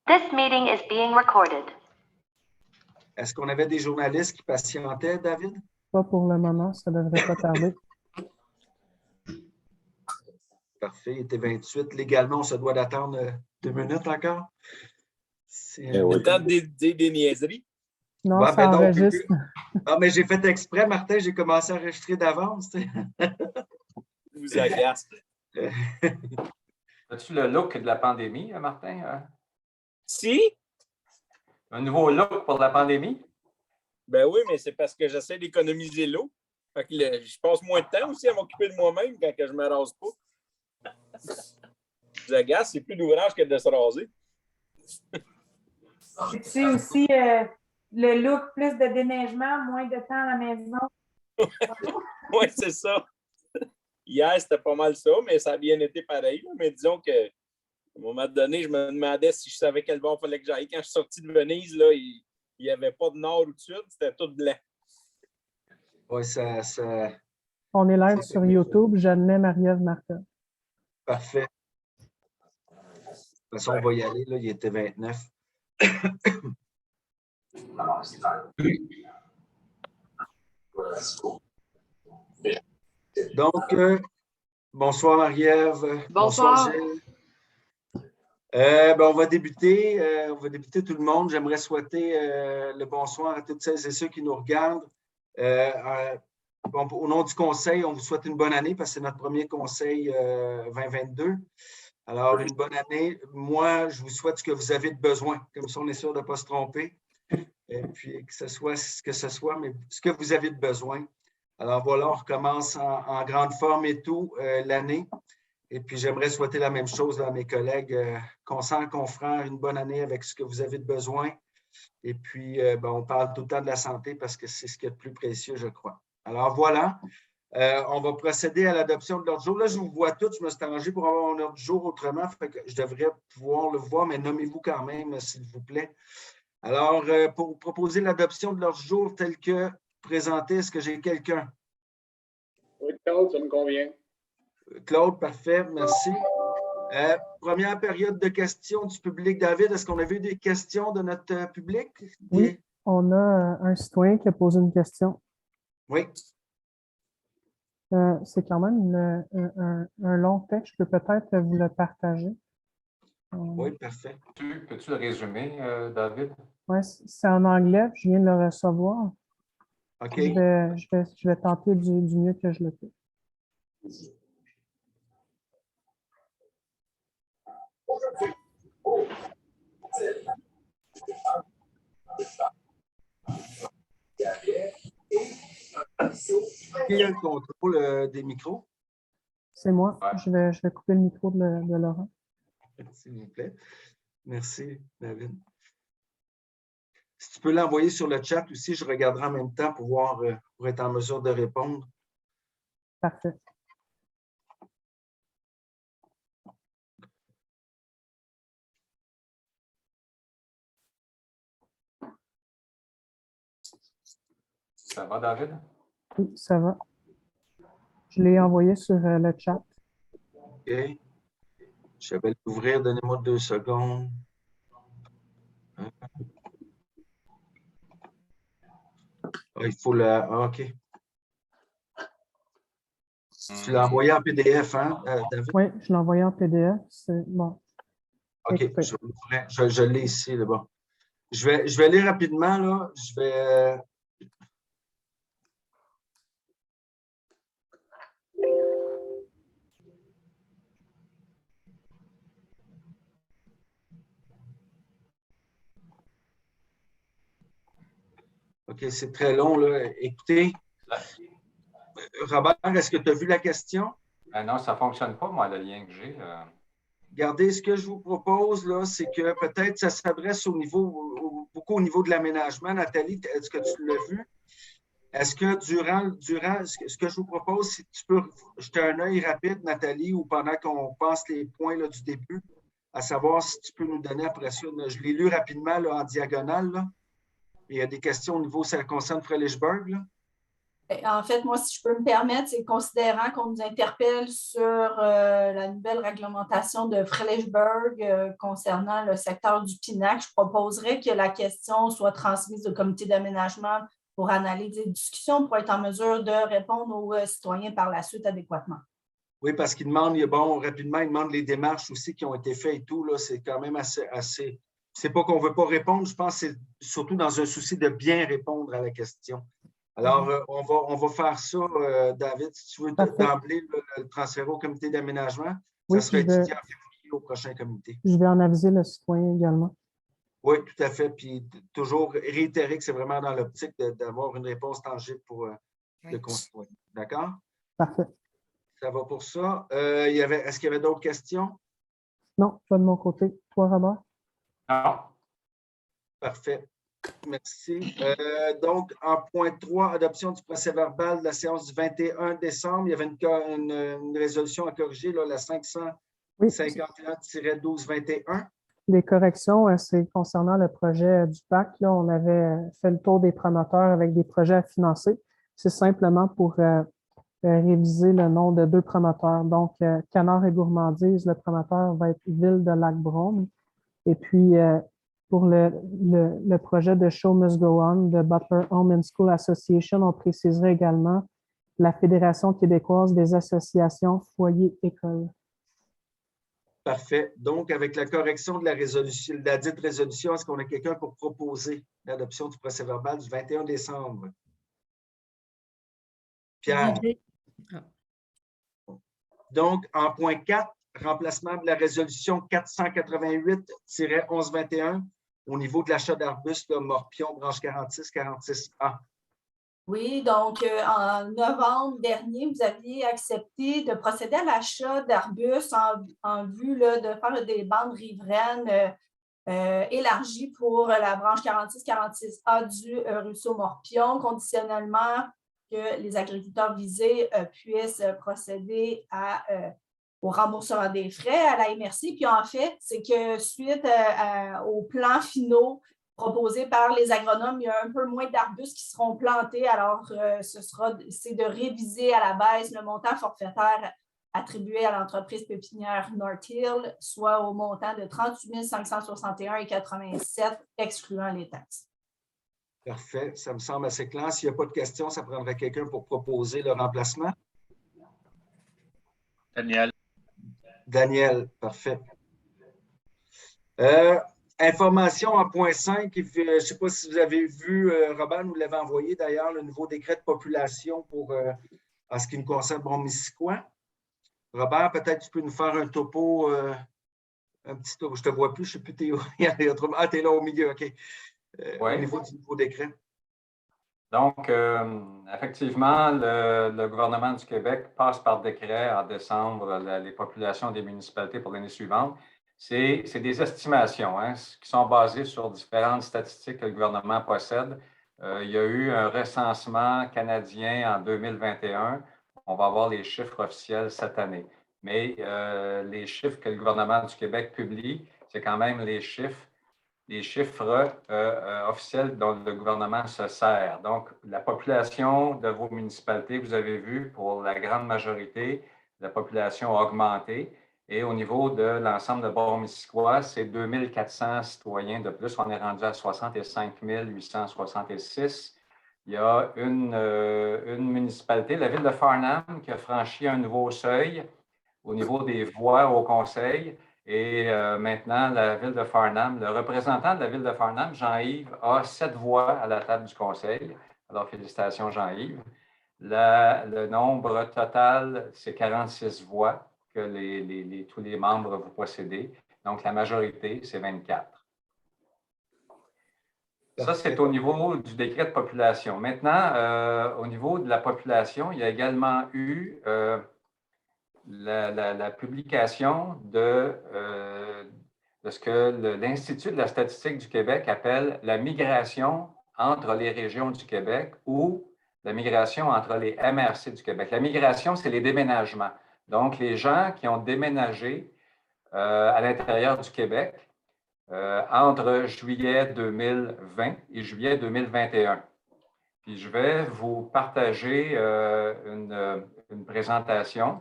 This meeting is being recorded. Est-ce qu'on avait des journalistes qui patientaient, David? Pas pour le moment, ça devrait pas tarder. Parfait, il était 28. Légalement, on se doit d'attendre 2 minutes encore. Le temps de des niaiseries. Non, Ouais, ça ben non, enregistre. Ah, mais j'ai fait exprès, Martin, j'ai commencé à enregistrer d'avance. Tu sais. Vous agace. As-tu le look de la pandémie, Martin? Si? Un nouveau look pour la pandémie? Ben oui, mais c'est parce que j'essaie d'économiser l'eau. Fait que je passe moins de temps aussi à m'occuper de moi-même quand que je me rase pas. Vous agace, c'est plus d'ouvrage que de se raser. C'est aussi le look, plus de déneigement, moins de temps à la maison. Oui, c'est ça. Hier, c'était pas mal ça, mais ça a bien été pareil. Là. Mais disons que, à un moment donné, je me demandais si je savais quel bord il fallait que j'aille. Quand je suis sorti de Venise, là, il n'y avait pas de nord ou de sud, c'était tout blanc. Oui, ça. On est live sur YouTube. J'admets Marie-Ève Martin. Parfait. De toute façon, on va y aller. Là, il était 29. Donc, bonsoir Marie-Ève. Bonsoir. Gilles. Ben, on va débuter tout le monde. J'aimerais souhaiter le bonsoir à toutes celles et ceux qui nous regardent. Au nom du conseil, on vous souhaite une bonne année parce que c'est notre premier conseil 2022. Alors, une bonne année. Moi, je vous souhaite ce que vous avez de besoin. Comme ça, on est sûr de ne pas se tromper. Et puis, que ce soit ce que ce soit, mais ce que vous avez de besoin. Alors, voilà, on recommence en grande forme et tout l'année. Et puis, j'aimerais souhaiter la même chose à mes collègues, consoeurs, confrères, une bonne année avec ce que vous avez de besoin. Et puis, on parle tout le temps de la santé parce que c'est ce qui est le plus précieux, je crois. Alors, voilà. On va procéder à l'adoption de l'ordre du jour. Là, je vous vois tous. Je me suis arrangé pour avoir un ordre du jour autrement. Fait que je devrais pouvoir le voir, mais nommez-vous quand même, s'il vous plaît. Alors, pour proposer l'adoption de l'ordre du jour tel que présenté, est-ce que j'ai quelqu'un? Oui, Claude, ça me convient. Claude, parfait, merci. Première période de questions du public. David, est-ce qu'on a vu des questions de notre public? Oui, on a un citoyen qui a posé une question. Oui. C'est quand même un long texte. Je peux peut-être vous le partager. Oui, parfait. Peux-tu le résumer, David? Oui, c'est en anglais. Je viens de le recevoir. OK. Je vais tenter du mieux que je le peux. Qui a le contrôle des micros? C'est moi. Ouais. Je vais couper le micro de Laurent. S'il vous plaît. Merci, David. Si tu peux l'envoyer sur le chat aussi, je regarderai en même temps pour être en mesure de répondre. Parfait. Ça va, David? Oui, ça va. Je l'ai envoyé sur le chat. OK. Je vais l'ouvrir. Donnez-moi 2 secondes. Il faut la. OK. Tu l'as envoyé en PDF, hein, David? Oui, je l'ai envoyé en PDF. C'est bon. OK. Écoutez. Je l'ai ici, là bas. Je vais lire rapidement, là. Je vais. OK, c'est très long, là. Écoutez, Robert, est-ce que tu as vu la question? Non, ça ne fonctionne pas, moi, le lien que j'ai. Regardez, ce que je vous propose, là, c'est que peut-être ça s'adresse beaucoup au niveau de l'aménagement. Nathalie, est-ce que tu l'as vu? Est-ce que ce que je vous propose, c'est que tu peux jeter un œil rapide, Nathalie, ou pendant qu'on passe les points là, du début, à savoir si tu peux nous donner après ça. Je l'ai lu rapidement là, en diagonale. Là. Il y a des questions au niveau, ça concerne Frelichburg. Là. En fait, moi, si je peux me permettre, c'est considérant qu'on nous interpelle sur la nouvelle réglementation de Frelichburg concernant le secteur du Pinac, je proposerais que la question soit transmise au comité d'aménagement pour analyser des discussions, pour être en mesure de répondre aux citoyens par la suite adéquatement. Oui, parce qu'il demande, bon, rapidement, il demande les démarches aussi qui ont été faites et tout. Là, c'est quand même assez. C'est pas qu'on ne veut pas répondre, je pense que c'est surtout dans un souci de bien répondre à la question. Alors, on va faire ça, David, si tu veux d'emblée le transférer au comité d'aménagement. Oui, Ça sera étudié en février au prochain comité. Je vais en aviser le citoyen également. Oui, tout à fait. Puis toujours réitérer que c'est vraiment dans l'optique d'avoir une réponse tangible pour le concitoyen. D'accord? Parfait. Ça va pour ça. Est-ce qu'il y avait d'autres questions? Non, pas de mon côté. Toi, Robert? Non. Parfait. Merci. Donc, en point 3, adoption du procès-verbal de la séance du 21 décembre. Il y avait une résolution à corriger, là, la 551-1221. Les corrections, c'est concernant le projet du PAC. Là, on avait fait le tour des promoteurs avec des projets à financer. C'est simplement pour réviser le nom de 2 promoteurs. Donc, Canard et Gourmandise, le promoteur va être Ville de Lac-Brome. Et puis, pour le projet de Show Must Go On de Butler Home and School Association, on préciserait également la Fédération québécoise des associations foyers-écoles. Parfait. Donc, avec la correction de la dite résolution, est-ce qu'on a quelqu'un pour proposer l'adoption du procès-verbal du 21 décembre? Pierre. Donc, en point 4, remplacement de la résolution 488-1121 au niveau de l'achat d'arbustes, Morpion, branche 46, 46A. Oui, donc en novembre dernier, vous aviez accepté de procéder à l'achat d'arbustes en vue là, de faire des bandes riveraines élargies pour la branche 46-46A du ruisseau Morpion, conditionnellement que les agriculteurs visés puissent procéder au remboursement des frais à la MRC. Puis en fait, c'est que suite aux plans finaux proposés par les agronomes, il y a un peu moins d'arbustes qui seront plantés. Alors, c'est de réviser à la baisse le montant forfaitaire attribué à l'entreprise pépinière North Hill, soit au montant de 38 561,87 excluant les taxes. Parfait, ça me semble assez clair. S'il n'y a pas de questions, ça prendrait quelqu'un pour proposer le remplacement. Daniel, parfait. Information en point 5, je ne sais pas si vous avez vu, Robert nous l'avait envoyé d'ailleurs, le nouveau décret de population en ce qui nous concerne Brome-Missisquoi. Robert, peut-être tu peux nous faire un topo, un petit topo. Je ne te vois plus, je ne sais plus, tu es là au milieu, OK. Au niveau du nouveau décret. Donc, effectivement, le gouvernement du Québec passe par décret en décembre les populations des municipalités pour l'année suivante. C'est des estimations qui sont basées sur différentes statistiques que le gouvernement possède. Il y a eu un recensement canadien en 2021. On va avoir les chiffres officiels cette année. Mais les chiffres que le gouvernement du Québec publie, c'est quand même les chiffres officiels dont le gouvernement se sert. Donc, la population de vos municipalités, vous avez vu, pour la grande majorité, la population a augmenté. Et au niveau de l'ensemble de Brome-Missisquoi, c'est 2400 citoyens de plus. On est rendu à 65 866. Il y a une municipalité, la ville de Farnham, qui a franchi un nouveau seuil au niveau des voix au conseil. Et maintenant, la ville de Farnham, le représentant de la ville de Farnham, Jean-Yves, a 7 voix à la table du conseil. Alors, félicitations, Jean-Yves. Le nombre total, c'est 46 voix que tous les membres vous possédez. Donc, la majorité, c'est 24. Ça, c'est au niveau du décret de population. Maintenant, au niveau de la population, il y a également eu la publication de ce que l'Institut de la statistique du Québec appelle la migration entre les régions du Québec ou la migration entre les MRC du Québec. La migration, c'est les déménagements. Donc, les gens qui ont déménagé à l'intérieur du Québec entre juillet 2020 et juillet 2021. Puis je vais vous partager une présentation,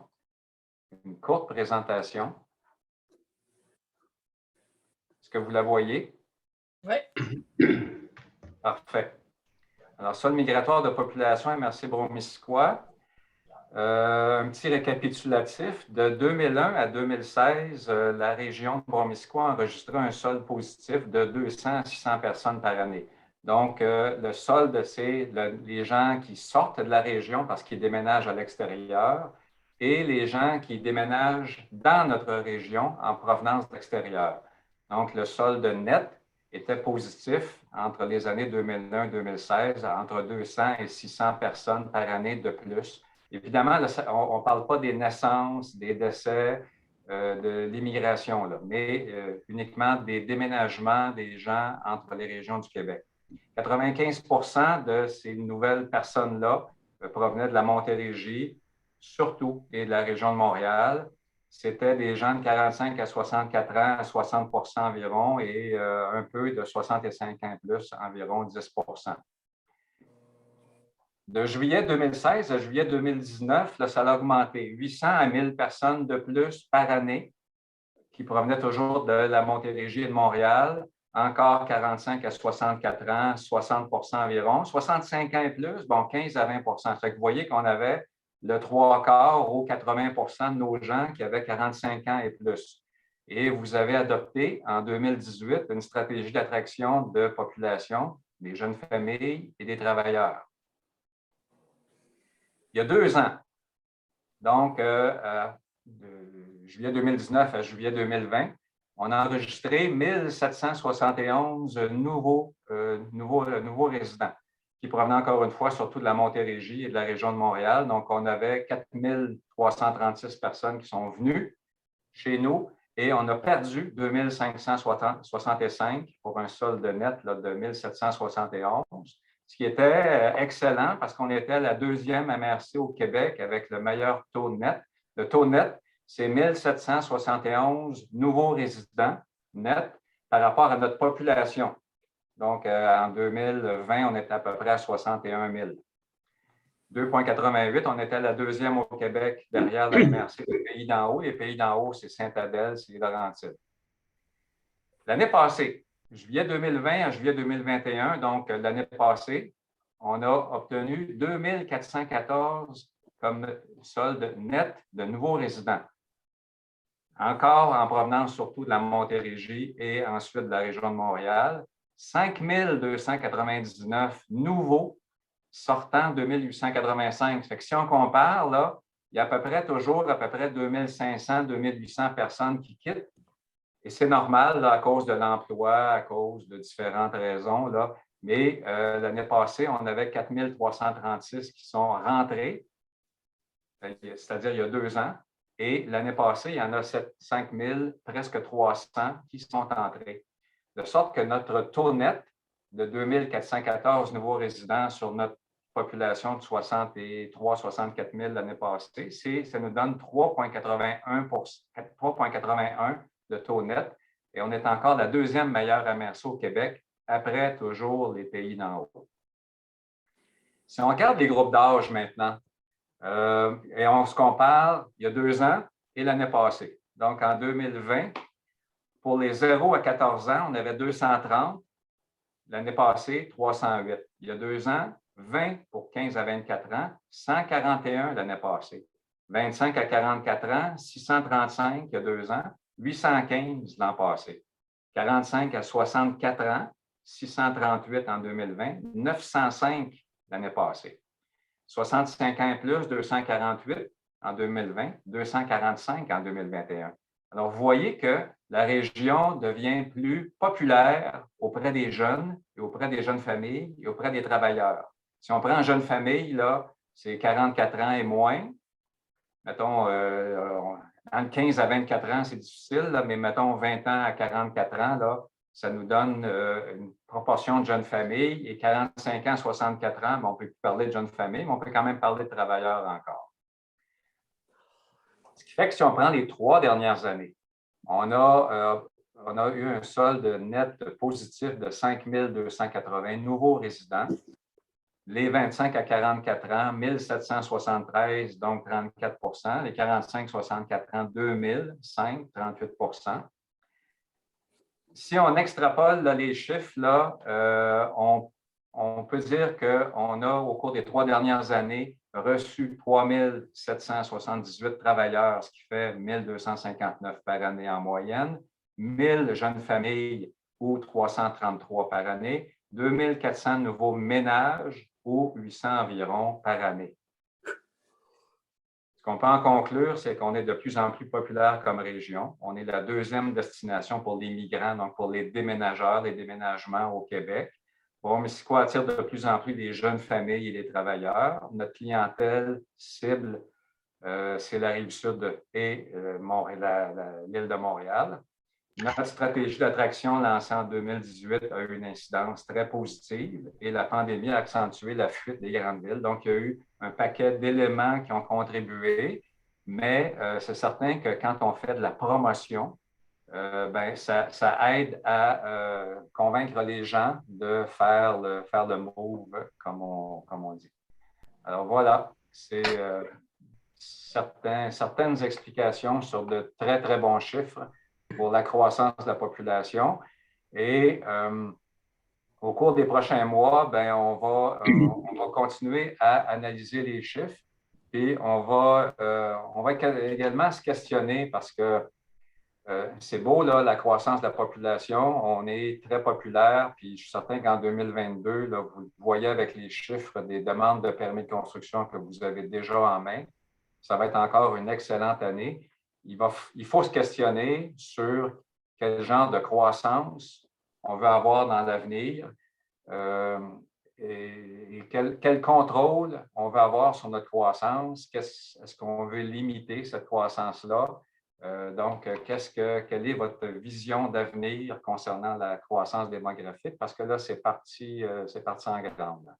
une courte présentation. Est-ce que vous la voyez? Oui. Parfait. Alors, sol migratoire de population MRC-Bromissiquois. Un petit récapitulatif. De 2001 à 2016, la région de Bromissiquois a enregistré un solde positif de 200 à 600 personnes par année. Donc, le solde, c'est les gens qui sortent de la région parce qu'ils déménagent à l'extérieur et les gens qui déménagent dans notre région en provenance de l'extérieur. Donc, le solde net était positif entre les années 2001 et 2016, entre 200 et 600 personnes par année de plus. Évidemment, on ne parle pas des naissances, des décès, de l'immigration, mais uniquement des déménagements des gens entre les régions du Québec. 95% de ces nouvelles personnes-là provenaient de la Montérégie, surtout, et de la région de Montréal. C'était des gens de 45 à 64 ans, à 60% environ, et un peu de 65 ans plus, environ 10%. De juillet 2016 à juillet 2019, là, ça a augmenté. 800 à 1000 personnes de plus par année qui provenaient toujours de la Montérégie et de Montréal. Encore 45 à 64 ans, 60% environ. 65 ans et plus, bon, 15 à 20%. Fait que vous voyez qu'on avait le 3/4 ou 80% de nos gens qui avaient 45 ans et plus. Et vous avez adopté en 2018 une stratégie d'attraction de population, des jeunes familles et des travailleurs. Il y a 2 ans, donc de juillet 2019 à juillet 2020, on a enregistré 1771 nouveaux résidents qui provenaient encore une fois surtout de la Montérégie et de la région de Montréal. Donc, on avait 4336 personnes qui sont venues chez nous et on a perdu 2565 pour un solde net là, de 1771. Ce qui était excellent parce qu'on était la 2e MRC au Québec avec le meilleur taux net. Le taux net, c'est 1771 nouveaux résidents nets par rapport à notre population. Donc, en 2020, on était à peu près à 61 000. 2,88, on était la 2e au Québec derrière la MRC des Pays d'en haut. Les Pays d'en haut, c'est Sainte-Adèle, c'est les Laurentides. L'année passée, juillet 2020 à juillet 2021, donc l'année passée, on a obtenu 2414 comme solde net de nouveaux résidents. Encore en provenance surtout de la Montérégie et ensuite de la région de Montréal. 5299 nouveaux sortant 2885. Fait que si on compare, là, il y a à peu près toujours à peu près 2500, 2800 personnes qui quittent. Et c'est normal là, à cause de l'emploi, à cause de différentes raisons. Là. Mais l'année passée, on avait 4336 qui sont rentrés, c'est-à-dire il y a 2 ans. Et l'année passée, il y en a 5000, presque 300 qui sont entrés. De sorte que notre taux net de 2414 nouveaux résidents sur notre population de 63-64 000 l'année passée, ça nous donne 3,81 de taux net. Et on est encore la 2e meilleure MRC au Québec, après toujours les Pays d'en haut. Si on regarde les groupes d'âge maintenant, et on se compare il y a 2 ans et l'année passée. Donc, en 2020, pour les 0 à 14 ans, on avait 230. L'année passée, 308. Il y a 2 ans, 20 pour 15 à 24 ans, 141 l'année passée. 25 à 44 ans, 635 il y a 2 ans, 815 l'an passé. 45 à 64 ans, 638 en 2020, 905 l'année passée. 65 ans et plus, 248 en 2020, 245 en 2021. Alors, vous voyez que la région devient plus populaire auprès des jeunes et auprès des jeunes familles et auprès des travailleurs. Si on prend une jeune famille, là, c'est 44 ans et moins. Mettons, entre 15 à 24 ans, c'est difficile, là, mais mettons 20 ans à 44 ans, là, ça nous donne une proportion de jeunes familles. Et 45 ans, 64 ans, ben, on ne peut plus parler de jeunes familles, mais on peut quand même parler de travailleurs encore. Ce qui fait que si on prend les 3 dernières années, on a eu un solde net positif de 5 280 nouveaux résidents. Les 25 à 44 ans, 1 773, donc 34 Les 45-64 ans, 2 005, 38 Si on extrapole là, les chiffres, là, on peut dire qu'on a, au cours des 3 dernières années, reçu 3 778 travailleurs, ce qui fait 1 259 par année en moyenne, 1 000 jeunes familles ou 333 par année, 2 400 nouveaux ménages ou 800 environ par année. Ce qu'on peut en conclure, c'est qu'on est de plus en plus populaire comme région. On est la 2e destination pour les migrants, donc pour les déménageurs, les déménagements au Québec. Brossard attire de plus en plus les jeunes familles et les travailleurs. Notre clientèle cible, c'est la Rive-Sud et l'île de Montréal. Notre stratégie d'attraction lancée en 2018 a eu une incidence très positive et la pandémie a accentué la fuite des grandes villes. Donc, il y a eu un paquet d'éléments qui ont contribué, mais c'est certain que quand on fait de la promotion, ça aide à convaincre les gens de faire le move, comme on dit. Alors voilà, c'est certaines explications sur de très, très bons chiffres pour la croissance de la population. Et au cours des prochains mois, on va continuer à analyser les chiffres. Puis on va également se questionner parce que c'est beau, là, la croissance de la population. On est très populaire. Puis je suis certain qu'en 2022, là, vous voyez avec les chiffres des demandes de permis de construction que vous avez déjà en main. Ça va être encore une excellente année. Il faut se questionner sur quel genre de croissance on veut avoir dans l'avenir et quel contrôle on veut avoir sur notre croissance. Est-ce qu'on veut limiter cette croissance-là? Donc, quelle est votre vision d'avenir concernant la croissance démographique? Parce que là, c'est parti en grande.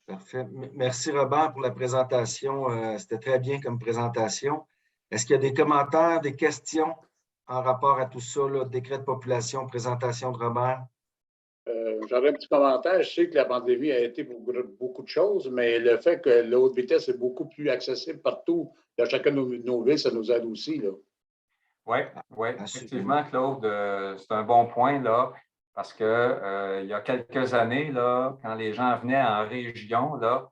Parfait. Merci, Robert, pour la présentation. C'était très bien comme présentation. Est-ce qu'il y a des commentaires, des questions en rapport à tout ça, là, décret de population, présentation de Robert? J'aurais un petit commentaire. Je sais que la pandémie a été pour beaucoup de choses, mais le fait que la haute vitesse est beaucoup plus accessible partout, dans chacune de nos villes, ça nous aide aussi, là. Oui, effectivement, Claude, c'est un bon point, là. Parce que il y a quelques années, là, quand les gens venaient en région, là,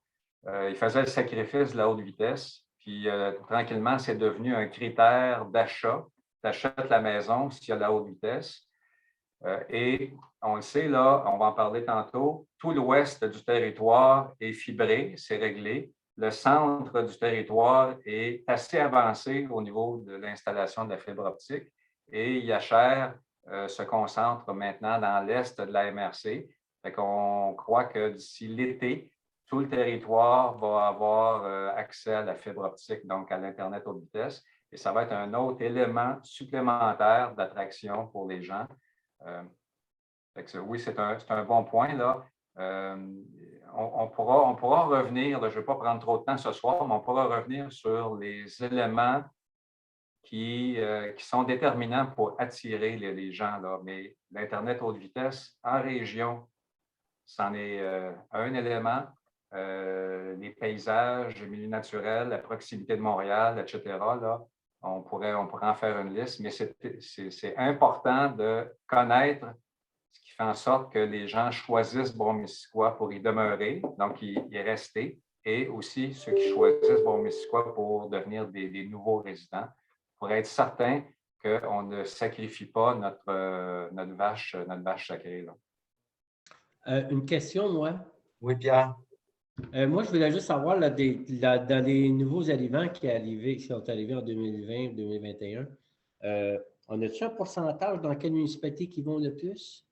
ils faisaient le sacrifice de la haute vitesse. Puis tranquillement, c'est devenu un critère d'achat. Tu achètes la maison s'il y a de la haute vitesse. Et on le sait, là, on va en parler tantôt, tout l'ouest du territoire est fibré, c'est réglé. Le centre du territoire est assez avancé au niveau de l'installation de la fibre optique. Et IHR se concentre maintenant dans l'est de la MRC. Fait qu'on croit que d'ici l'été, tout le territoire va avoir accès à la fibre optique, donc à l'Internet haute vitesse. Et ça va être un autre élément supplémentaire d'attraction pour les gens. Oui, c'est un bon point, là. On pourra revenir, là, je ne vais pas prendre trop de temps ce soir, mais on pourra revenir sur les éléments qui sont déterminants pour attirer les gens, là. Mais l'Internet haute vitesse en région, c'en est un élément. Les paysages, les milieux naturels, la proximité de Montréal, etc., là, on pourrait en faire une liste, mais c'est important de connaître ce qui fait en sorte que les gens choisissent Brossard pour y demeurer, donc y rester, et aussi ceux qui choisissent Brossard pour devenir des nouveaux résidents, pour être certain qu'on ne sacrifie pas notre vache sacrée, là. Une question, moi. Oui, Pierre. Moi, je voulais juste savoir, là, dans les nouveaux arrivants qui sont arrivés en 2020-2021, on a-tu un pourcentage dans quelle municipalité qui vont le plus?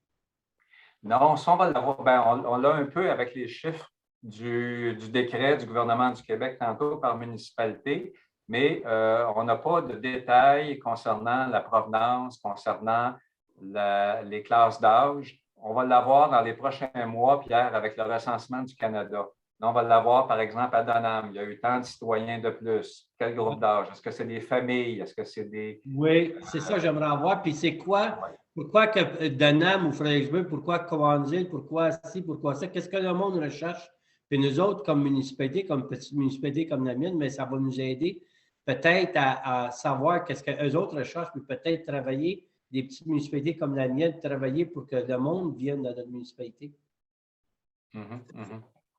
Non, ça, on va l'avoir. On l'a un peu avec les chiffres du décret du gouvernement du Québec tantôt par municipalité, mais on n'a pas de détails concernant la provenance, concernant les classes d'âge. On va l'avoir dans les prochains mois, Pierre, avec le recensement du Canada. On va l'avoir, par exemple, à Donham. Il y a eu tant de citoyens de plus. Quel groupe d'âge? Est-ce que c'est des familles? Est-ce que c'est des… Oui, c'est ça, j'aimerais avoir. Puis c'est quoi pourquoi que Denham ou Fredericksburg, pourquoi Cowansville, pourquoi ci, pourquoi ça? Qu'est-ce que le monde recherche? Puis nous autres, comme municipalité, comme petite municipalité comme la mienne, mais ça va nous aider peut-être à savoir qu'est-ce qu'eux autres recherchent, puis peut-être travailler, des petites municipalités comme la mienne, travailler pour que le monde vienne dans notre municipalité.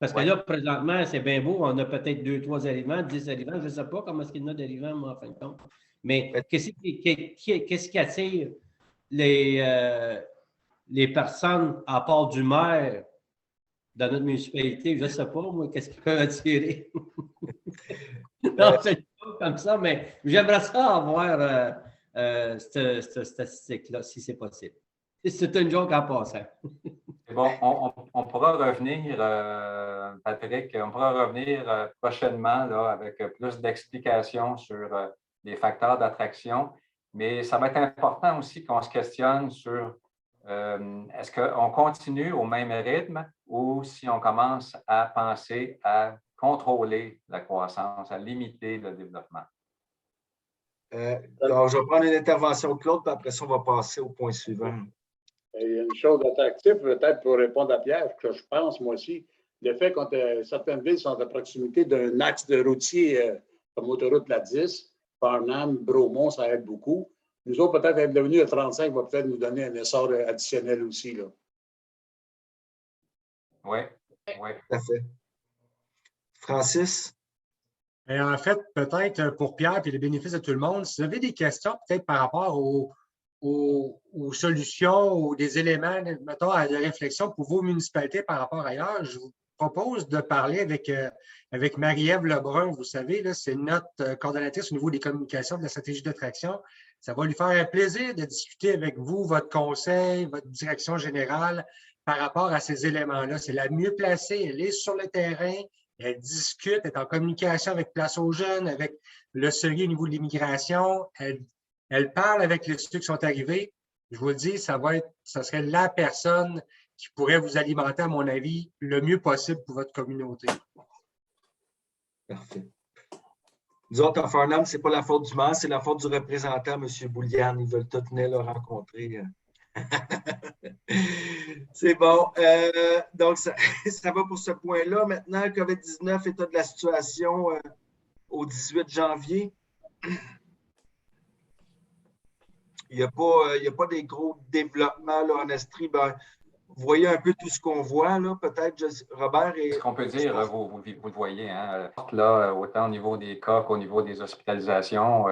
Parce que là, présentement, c'est bien beau, on a peut-être 2, 3 arrivants, 10 arrivants, je ne sais pas comment est-ce qu'il y en a d'arrivants, moi, en fin de compte. Mais qu'est-ce qui attire les personnes, à part du maire, dans notre municipalité? Je ne sais pas, moi, qu'est-ce qui peut attirer? Non, c'est pas comme ça, mais j'aimerais ça avoir cette statistique-là, si c'est possible. C'est une joke en passant. Bon, on pourra revenir, Patrick, on pourra revenir prochainement là, avec plus d'explications sur les facteurs d'attraction, mais ça va être important aussi qu'on se questionne sur est-ce qu'on continue au même rythme ou si on commence à penser à contrôler la croissance, à limiter le développement. Alors, je vais prendre une intervention de Claude, puis après ça, on va passer au point suivant. Il y a une chose attractive, peut-être pour répondre à Pierre, que je pense, moi aussi, le fait que certaines villes sont à proximité d'un axe de routier comme autoroute la 10, Farnham, Bromont, ça aide beaucoup. Nous autres, peut-être être devenus à 35 va peut-être nous donner un essor additionnel aussi. Là. Oui, oui. Tout à fait. Francis? Et en fait, peut-être pour Pierre et les bénéfices de tout le monde, si vous avez des questions peut-être par rapport aux solutions ou des éléments, mettons, de réflexion pour vos municipalités par rapport ailleurs, je vous propose de parler avec Marie-Ève Lebrun. Vous savez, c'est notre coordonnatrice au niveau des communications de la stratégie d'attraction. Ça va lui faire un plaisir de discuter avec vous, votre conseil, votre direction générale par rapport à ces éléments-là. C'est la mieux placée. Elle est sur le terrain. Elle discute, elle est en communication avec Place aux Jeunes, avec le CERI au niveau de l'immigration. Elle parle avec les ceux qui sont arrivés. Je vous le dis, ça serait la personne qui pourrait vous alimenter, à mon avis, le mieux possible pour votre communauté. Parfait. Nous autres, à Farnham, ce n'est pas la faute du maire, c'est la faute du représentant, M. Boulian. Ils veulent tout venir le rencontrer. C'est bon. Donc, ça va pour ce point-là. Maintenant, COVID-19, état de la situation au 18 janvier. Il n'y a pas des gros développements là, en Estrie. Ben, vous voyez un peu tout ce qu'on voit, là. Peut-être, Robert. Ce qu'on peut dire, vous le voyez, hein, là, autant au niveau des cas qu'au niveau des hospitalisations.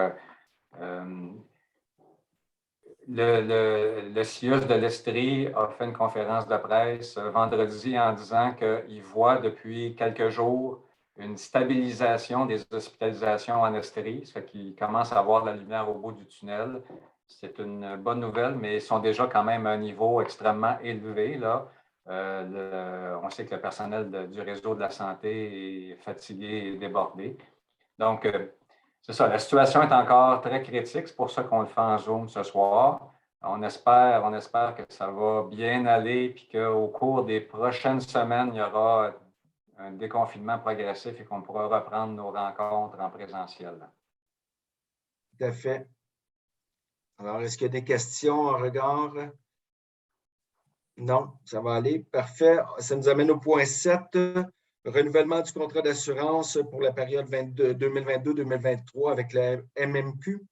Le CIUS de l'Estrie a fait une conférence de presse vendredi en disant qu'il voit depuis quelques jours une stabilisation des hospitalisations en Estrie, ce qui commence à avoir la lumière au bout du tunnel. C'est une bonne nouvelle, mais ils sont déjà quand même à un niveau extrêmement élevé. Là. On sait que le personnel du réseau de la santé est fatigué et débordé. Donc, c'est ça, la situation est encore très critique. C'est pour ça qu'on le fait en Zoom ce soir. On espère que ça va bien aller et qu'au cours des prochaines semaines, il y aura un déconfinement progressif et qu'on pourra reprendre nos rencontres en présentiel. Tout à fait. Alors, est-ce qu'il y a des questions en regard? Non, ça va aller. Parfait. Ça nous amène au point 7. Renouvellement du contrat d'assurance pour la période 2022-2023 avec la MMQ.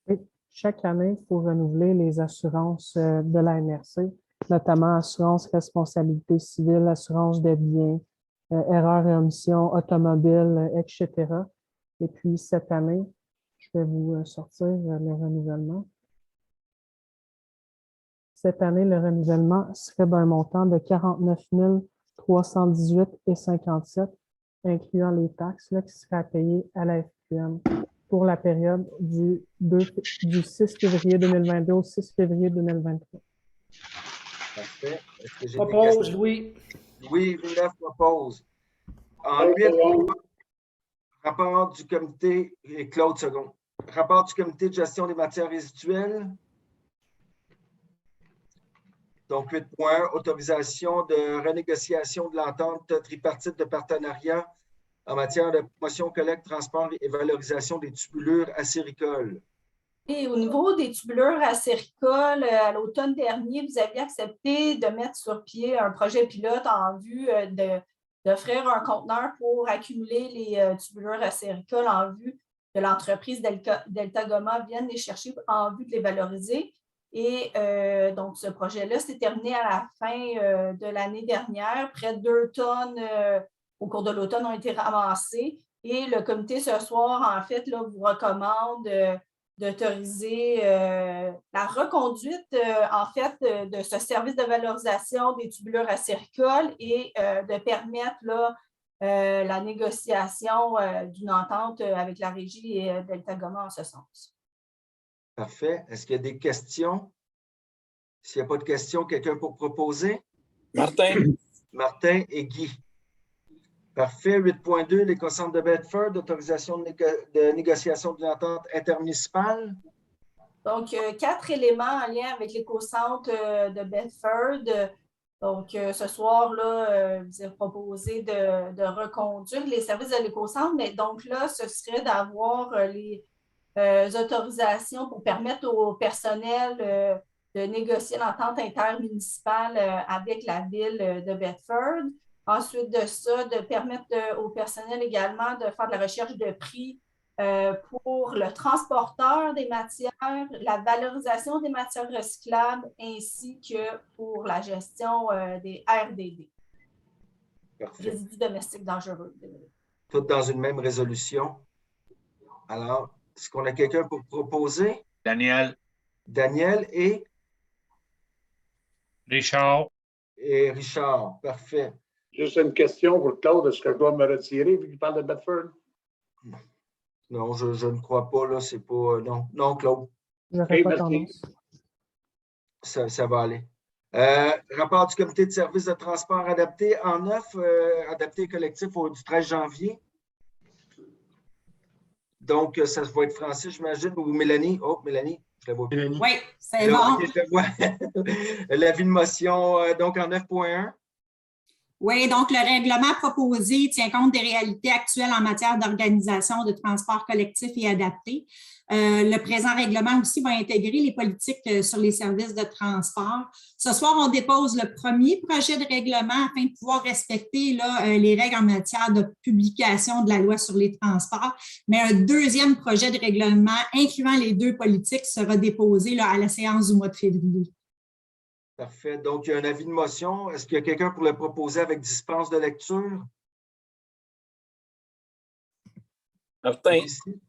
Oui. Chaque année, il faut renouveler les assurances de la MRC, notamment assurance responsabilité civile, assurance de biens, erreurs et omissions, automobile, etc. Et puis, cette année, je vais vous sortir le renouvellement. Cette année, le renouvellement serait d'un montant de 49 318,57 $, incluant les taxes là, qui seraient à payer à la FQM pour la période du 6 février 2022 au 6 février 2023. Parfait. Est-ce que j'ai Propose, Louis. Oui, Villeneuve propose. En 8, rapport du comité, et Claude second. Rapport du comité de gestion des matières résiduelles. Donc, 8.1, autorisation de renégociation de l'entente tripartite de partenariat en matière de promotion, collecte, transport et valorisation des tubulures acéricoles. Et au niveau des tubulures acéricoles, à l'automne dernier, vous aviez accepté de mettre sur pied un projet pilote en vue d'offrir un conteneur pour accumuler les tubulures acéricoles en vue que l'entreprise Delta Goma vienne les chercher en vue de les valoriser. Et donc, ce projet-là s'est terminé à la fin de l'année dernière. Près de 2 tonnes au cours de l'automne ont été ramassées. Et le comité ce soir, en fait, là, vous recommande d'autoriser la reconduite, en fait, de ce service de valorisation des tubulures acéricoles et de permettre là, la négociation d'une entente avec la régie et Delta Goma en ce sens. Parfait. Est-ce qu'il y a des questions? S'il n'y a pas de questions, quelqu'un pour proposer? Martin. Martin et Guy. Parfait. 8.2, l'éco-centre de Bedford, autorisation de négociation d'une entente intermunicipale. Donc, 4 éléments en lien avec l'éco-centre de Bedford. Donc, ce soir-là, vous avez proposé de reconduire les services de l'éco-centre, mais donc là, ce serait d'avoir les autorisations pour permettre au personnel de négocier l'entente intermunicipale avec la ville de Bedford. Ensuite de ça, de permettre au personnel également de faire de la recherche de prix pour le transporteur des matières, la valorisation des matières recyclables ainsi que pour la gestion des RDD. Parfait. Résidus domestiques dangereux. Toutes dans une même résolution. Alors, est-ce qu'on a quelqu'un pour proposer? Daniel. Daniel et? Richard. Et Richard, parfait. Juste une question pour Claude. Est-ce que je dois me retirer vu qu'il parle de Bedford? Non, je ne crois pas. Là, c'est pas. Non, non, Claude. J'aurais pas tendance. Ça va aller. Rapport du comité de services de transport adapté en 9, adapté collectif du 13 janvier. Donc, ça va être Francis, j'imagine, ou Mélanie. Oh, Mélanie, je la vois. Mélanie. Oui, c'est bon. Okay, je la vois. L'avis de motion, donc en 9.1. Oui, donc le règlement proposé tient compte des réalités actuelles en matière d'organisation de transport collectif et adapté. Le présent règlement aussi va intégrer les politiques sur les services de transport. Ce soir, on dépose le premier projet de règlement afin de pouvoir respecter là, les règles en matière de publication de la loi sur les transports, mais un deuxième projet de règlement incluant les 2 politiques sera déposé là, à la séance du mois de février. Parfait. Donc, il y a un avis de motion. Est-ce qu'il y a quelqu'un pour le proposer avec dispense de lecture? Martin.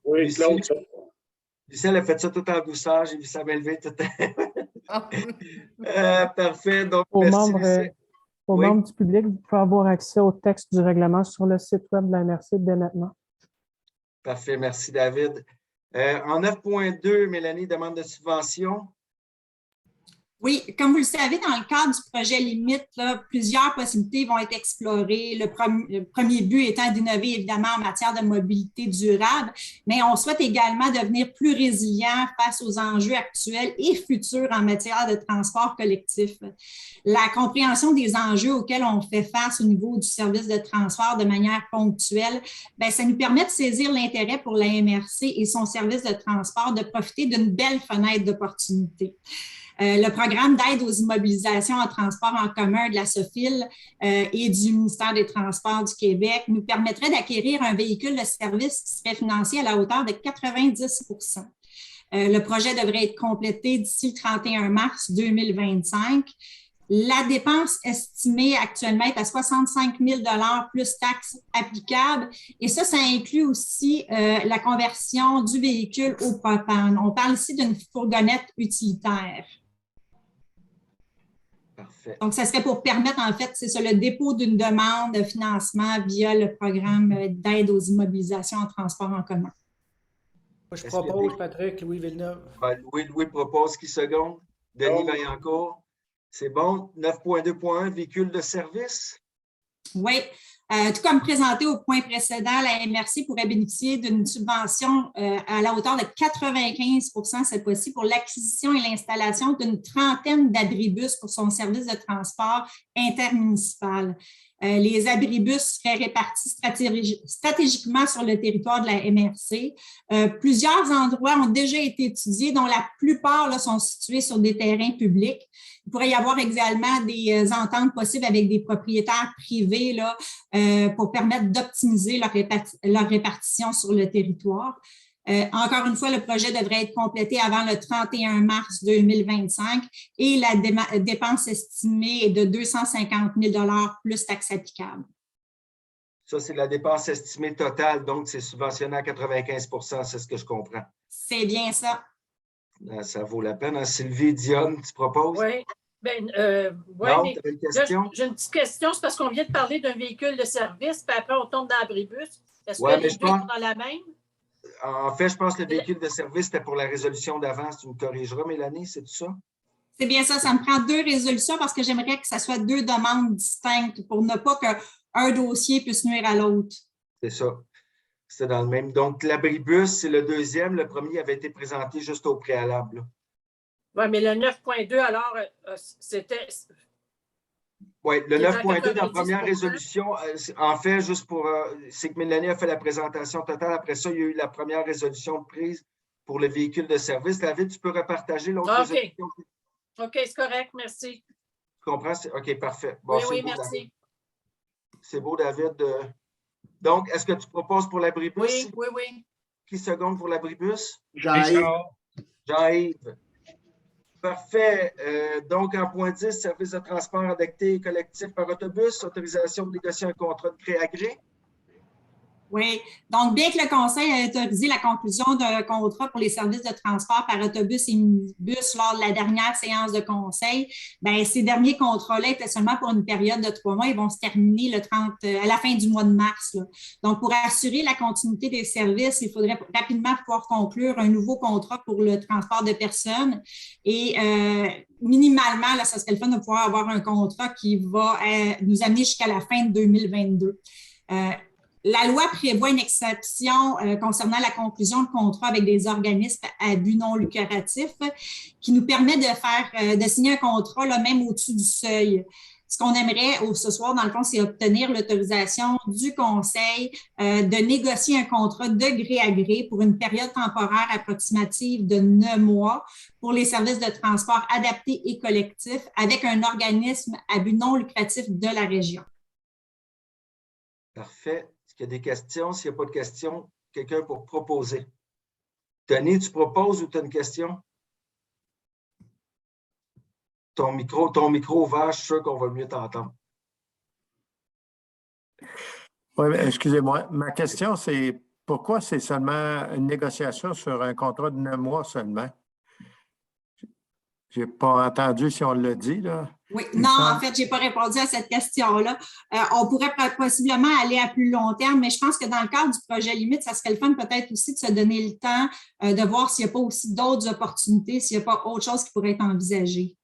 Oui, Claude. Lucie, elle a fait ça tout en douceur. J'ai vu ça m'élever tout parfait. Donc, aux merci, membres du public, vous pouvez avoir accès au texte du règlement sur le site web de la MRC dès maintenant. Parfait. Merci, David. En 9.2, Mélanie, demande de subvention. Oui, comme vous le savez, dans le cadre du projet Limite, là, plusieurs possibilités vont être explorées. Le premier but étant d'innover évidemment en matière de mobilité durable, mais on souhaite également devenir plus résilient face aux enjeux actuels et futurs en matière de transport collectif. La compréhension des enjeux auxquels on fait face au niveau du service de transport de manière ponctuelle, bien, ça nous permet de saisir l'intérêt pour la MRC et son service de transport de profiter d'une belle fenêtre d'opportunité. Le programme d'aide aux immobilisations en transport en commun de la SOFIL et du ministère des Transports du Québec nous permettrait d'acquérir un véhicule de service qui serait financé à la hauteur de 90 %. Le projet devrait être complété d'ici le 31 mars 2025. La dépense estimée actuellement est à 65 000 $ plus taxes applicables. Et ça inclut aussi la conversion du véhicule au propane. On parle ici d'une fourgonnette utilitaire. Parfait. Donc, ça serait pour permettre, en fait, c'est ça, le dépôt d'une demande de financement via le programme d'aide aux immobilisations en transport en commun. Moi, je propose, Patrick, Louis Villeneuve. Louis propose qui seconde? Denis Vaillancourt. C'est bon. 9.2.1, véhicule de service? Oui. Tout comme présenté au point précédent, la MRC pourrait bénéficier d'une subvention à la hauteur de 95 % cette fois-ci pour l'acquisition et l'installation d'une trentaine d'abribus pour son service de transport intermunicipal. Les abribus seraient répartis stratégiquement sur le territoire de la MRC. Plusieurs endroits ont déjà été étudiés, dont la plupart là, sont situés sur des terrains publics. Il pourrait y avoir également des ententes possibles avec des propriétaires privés là, pour permettre d'optimiser leur répartition sur le territoire. Encore une fois, le projet devrait être complété avant le 31 mars 2025 et la dépense estimée est de 250 000 $ plus taxes applicables. Ça, c'est la dépense estimée totale, donc c'est subventionné à 95 %, c'est ce que je comprends. C'est bien ça. Ça vaut la peine. Hein? Sylvie, Dionne, tu proposes? Oui. Non, tu as une question? J'ai une petite question, c'est parce qu'on vient de parler d'un véhicule de service, puis après on tombe dans l'abribus. Est-ce que les deux sont dans la même? En fait, je pense que le véhicule de service, c'était pour la résolution d'avance. Tu me corrigeras, Mélanie, c'est tout ça? C'est bien ça. Ça me prend 2 résolutions parce que j'aimerais que ça soit 2 demandes distinctes pour ne pas qu'un dossier puisse nuire à l'autre. C'est ça. C'est dans le même. Donc, l'abribus, c'est le deuxième. Le premier avait été présenté juste au préalable. Oui, mais le 9.2, alors, c'était... Oui, le 9.2 dans la première résolution, en fait, juste pour, c'est que Mélanie a fait la présentation totale. Après ça, il y a eu la première résolution de prise pour le véhicule de service. David, tu peux repartager l'autre résolution? OK, c'est correct, merci. Tu comprends? OK, parfait. Bon, oui, beau, merci. David. C'est beau, David. Donc, est-ce que tu proposes pour l'abribus? Oui. Qui seconde pour l'abribus? Jean-Yves. Jean-Yves. Parfait. Donc, en point 10, service de transport adapté et collectif par autobus, autorisation de négocier un contrat de gré à gré. Oui. Donc, bien que le Conseil ait autorisé la conclusion d'un contrat pour les services de transport par autobus et minibus lors de la dernière séance de Conseil, bien, ces derniers contrats-là étaient seulement pour une période de 3 mois. Ils vont se terminer à la fin du mois de mars. Là. Donc, pour assurer la continuité des services, il faudrait rapidement pouvoir conclure un nouveau contrat pour le transport de personnes. Et minimalement, là, ça serait le fun de pouvoir avoir un contrat qui va nous amener jusqu'à la fin de 2022. La loi prévoit une exception concernant la conclusion de contrats avec des organismes à but non lucratif qui nous permet de signer un contrat là, même au-dessus du seuil. Ce qu'on aimerait ce soir, dans le fond, c'est obtenir l'autorisation du Conseil de négocier un contrat de gré à gré pour une période temporaire approximative de 9 mois pour les services de transport adaptés et collectifs avec un organisme à but non lucratif de la région. Parfait. Est-ce qu'il y a des questions? S'il n'y a pas de questions, quelqu'un pour proposer. Denis, tu proposes ou tu as une question? Ton micro ouvert, je suis sûr qu'on va mieux t'entendre. Oui, excusez-moi. Ma question, c'est pourquoi c'est seulement une négociation sur un contrat de 9 mois seulement? Je n'ai pas entendu si on l'a dit, là. Oui, non, en fait, je n'ai pas répondu à cette question-là. On pourrait possiblement aller à plus long terme, mais je pense que dans le cadre du projet limite, ça serait le fun peut-être aussi de se donner le temps de voir s'il n'y a pas aussi d'autres opportunités, s'il n'y a pas autre chose qui pourrait être envisagée.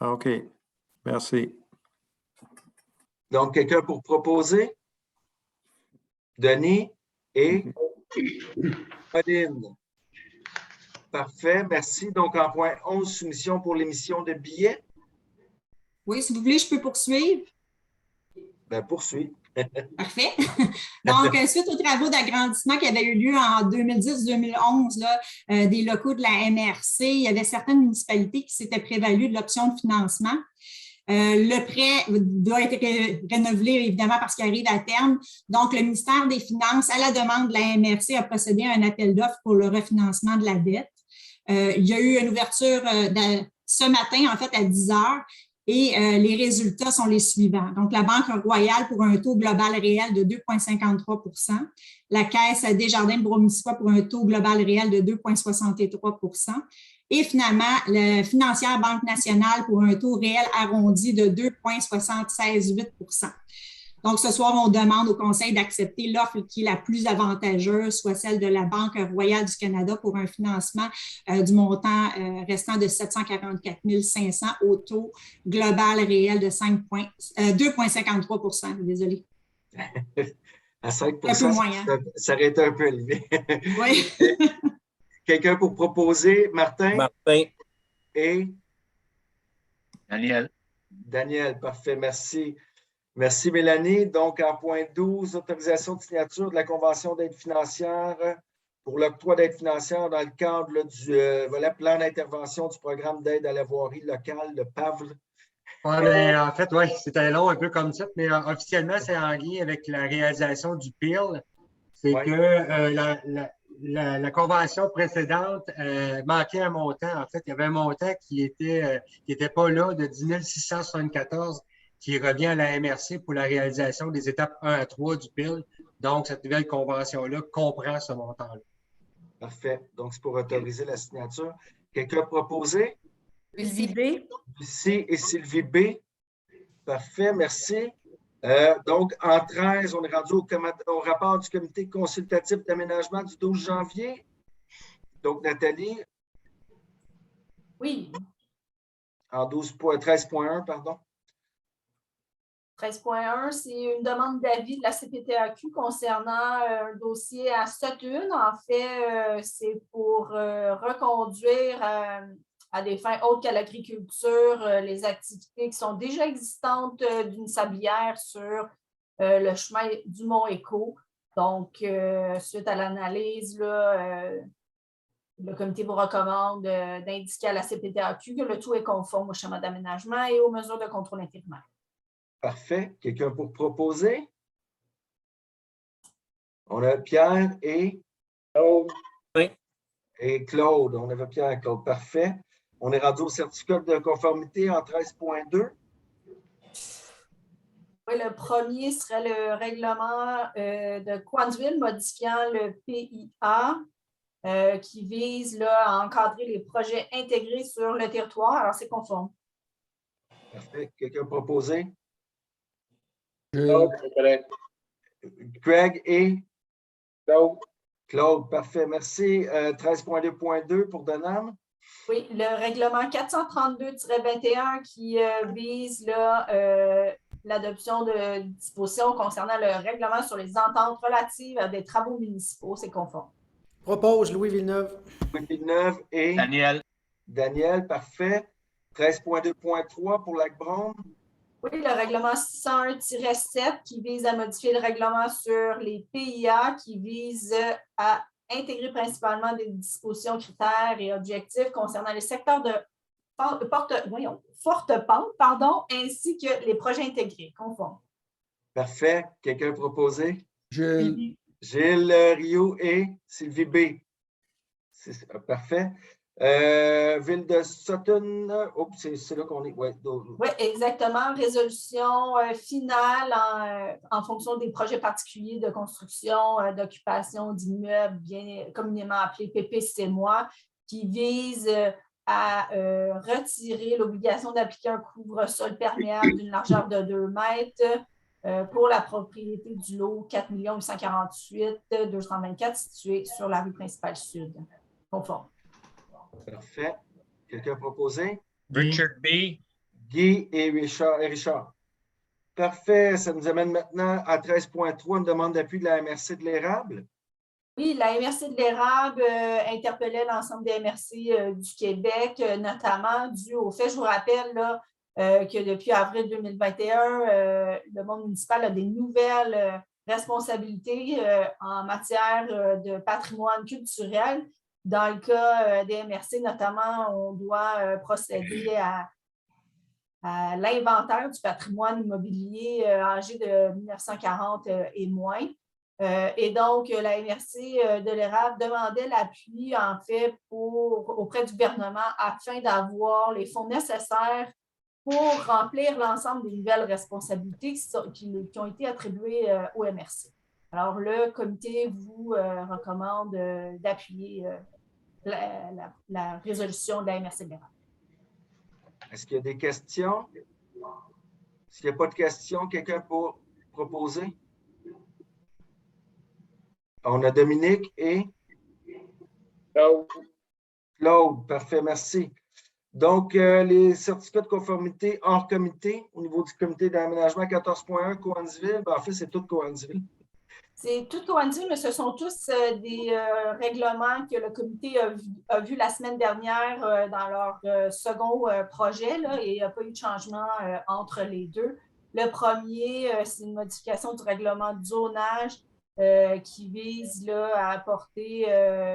OK. Merci. Donc, quelqu'un pour proposer? Denis et Pauline. Parfait, merci. Donc, en point 11, soumission pour l'émission de billets. Oui, si vous voulez, je peux poursuivre. Bien, poursuis. Parfait. Donc, suite aux travaux d'agrandissement qui avaient eu lieu en 2010-2011 des locaux de la MRC, il y avait certaines municipalités qui s'étaient prévalues de l'option de financement. Le prêt doit être renouvelé, évidemment, parce qu'il arrive à terme. Donc, le ministère des Finances, à la demande de la MRC, a procédé à un appel d'offres pour le refinancement de la dette. Il y a eu une ouverture ce matin, en fait, à 10 heures. Et les résultats sont les suivants. Donc, la Banque Royale pour un taux global réel de 2,53 %, la Caisse Desjardins-Bromissois pour un taux global réel de 2,63 % et finalement, la Financière Banque Nationale pour un taux réel arrondi de 2,768 %. Donc, ce soir, on demande au Conseil d'accepter l'offre qui est la plus avantageuse, soit celle de la Banque Royale du Canada pour un financement du montant restant de 744 500 au taux global réel de 2,53 %. Désolée. À 5 un peu moins, hein? Ça aurait été un peu élevé. Oui. Quelqu'un pour proposer? Martin? Martin. Et? Daniel. Daniel, parfait, merci. Merci, Mélanie. Donc, en point 12, autorisation de signature de la Convention d'aide financière pour l'octroi d'aide financière dans le cadre là, du volet plan d'intervention du programme d'aide à la voirie locale, le PAVL. Ouais, mais en fait, oui, c'était long un peu comme ça, mais officiellement, c'est en lien avec la réalisation du PIL. C'est que la convention précédente manquait un montant. En fait, il y avait un montant qui était pas là, de 10 674, qui revient à la MRC pour la réalisation des étapes 1 à 3 du PIL. Donc, cette nouvelle convention-là comprend ce montant-là. Parfait. Donc, c'est pour autoriser la signature. Quelqu'un a proposé? Sylvie B. Lucie et Sylvie B. Parfait, merci. Donc, en 13, on est rendu au rapport du comité consultatif d'aménagement du 12 janvier. Donc, Nathalie. Oui. En 13.1, pardon. 13.1, c'est une demande d'avis de la CPTAQ concernant un dossier à Sutton. En fait, c'est pour reconduire à des fins autres qu'à l'agriculture les activités qui sont déjà existantes d'une sablière sur le chemin du Mont-Écho. Donc, suite à l'analyse, le comité vous recommande d'indiquer à la CPTAQ que le tout est conforme au schéma d'aménagement et aux mesures de contrôle intérimaire. Parfait. Quelqu'un pour proposer? On a Pierre et Claude. Oui. Et Claude. On avait Pierre et Claude. Parfait. On est rendu au certificat de conformité en 13.2. Oui, le premier serait le règlement de Cowansville modifiant le PIA qui vise là, à encadrer les projets intégrés sur le territoire. Alors, c'est conforme. Parfait. Quelqu'un proposé? Craig et Claude. Claude, parfait. Merci. 13.2.2 pour Donam. Oui, le règlement 432-21 qui vise l'adoption de dispositions concernant le règlement sur les ententes relatives à des travaux municipaux. C'est conforme. Propose Louis Villeneuve. Louis Villeneuve et Daniel. Daniel, parfait. 13.2.3 pour Lac-Brome. Oui, le règlement 601-7 qui vise à modifier le règlement sur les PIA qui vise à intégrer principalement des dispositions, critères et objectifs concernant les secteurs de forte pente, ainsi que les projets intégrés, conformes. Parfait. Quelqu'un a proposé? Gilles. Gilles Rio et Sylvie B. Parfait. Ville de Sutton. Oh, c'est là qu'on est. Ouais. Oui, exactement. Résolution finale en fonction des projets particuliers de construction, d'occupation d'immeubles, bien communément appelés PPC-moi, qui vise à retirer l'obligation d'appliquer un couvre-sol perméable d'une largeur de 2 mètres pour la propriété du lot 4 848 224 situé sur la rue principale sud. Conforme. Parfait. Quelqu'un a proposé? Richard B. Guy et Richard. Parfait. Ça nous amène maintenant à 13.3, une demande d'appui de la MRC de l'érable. Oui, la MRC de l'érable interpellait l'ensemble des MRC du Québec, notamment dû au fait, je vous rappelle là, que depuis avril 2021, le monde municipal a des nouvelles responsabilités en matière de patrimoine culturel. Dans le cas des MRC, notamment, on doit procéder à l'inventaire du patrimoine immobilier âgé de 1940 et moins. Et donc, la MRC de l'érable demandait l'appui, en fait, auprès du gouvernement afin d'avoir les fonds nécessaires pour remplir l'ensemble des nouvelles responsabilités qui ont été attribuées au MRC. Alors, le comité vous recommande d'appuyer la résolution de la MRC de l'érable. Est-ce qu'il y a des questions? S'il n'y a pas de questions, quelqu'un pour proposer? On a Dominique et Claude. Parfait, merci. Donc, les certificats de conformité hors comité, au niveau du comité d'aménagement 14.1 Cowansville, en fait, c'est tout Cowansville. C'est tout Cowansville, mais ce sont tous des règlements que le comité a vu la semaine dernière dans leur second projet, là, et il n'y a pas eu de changement entre les deux. Le premier, c'est une modification du règlement de zonage qui vise là, à apporter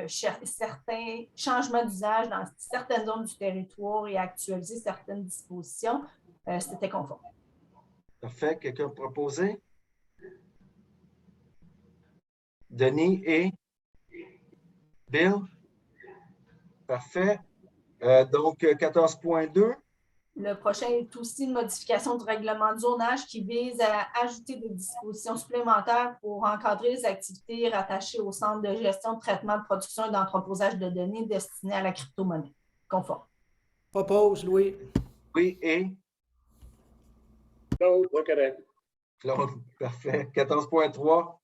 certains changements d'usage dans certaines zones du territoire et à actualiser certaines dispositions. C'était conforme. Parfait. Quelqu'un proposé? Denis et Bill? Parfait. Donc, 14.2. Le prochain est aussi une modification du règlement de zonage qui vise à ajouter des dispositions supplémentaires pour encadrer les activités rattachées au centre de gestion, de traitement, de production et d'entreposage de données destinées à la crypto-monnaie. Conforme. Propose, Louis. Oui, et? Claude, pas correct. Claude, parfait. 14.3.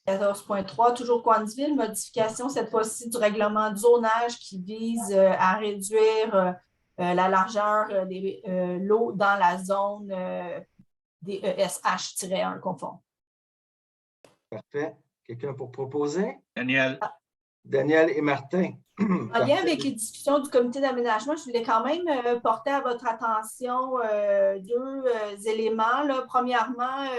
14.3, toujours Coansville, modification cette fois-ci du règlement de zonage qui vise à réduire la largeur des lots dans la zone des ESH-1 conforme. Parfait. Quelqu'un pour proposer? Daniel. Daniel et Martin. En lien avec les discussions du comité d'aménagement, je voulais quand même porter à votre attention deux éléments. Là. Premièrement,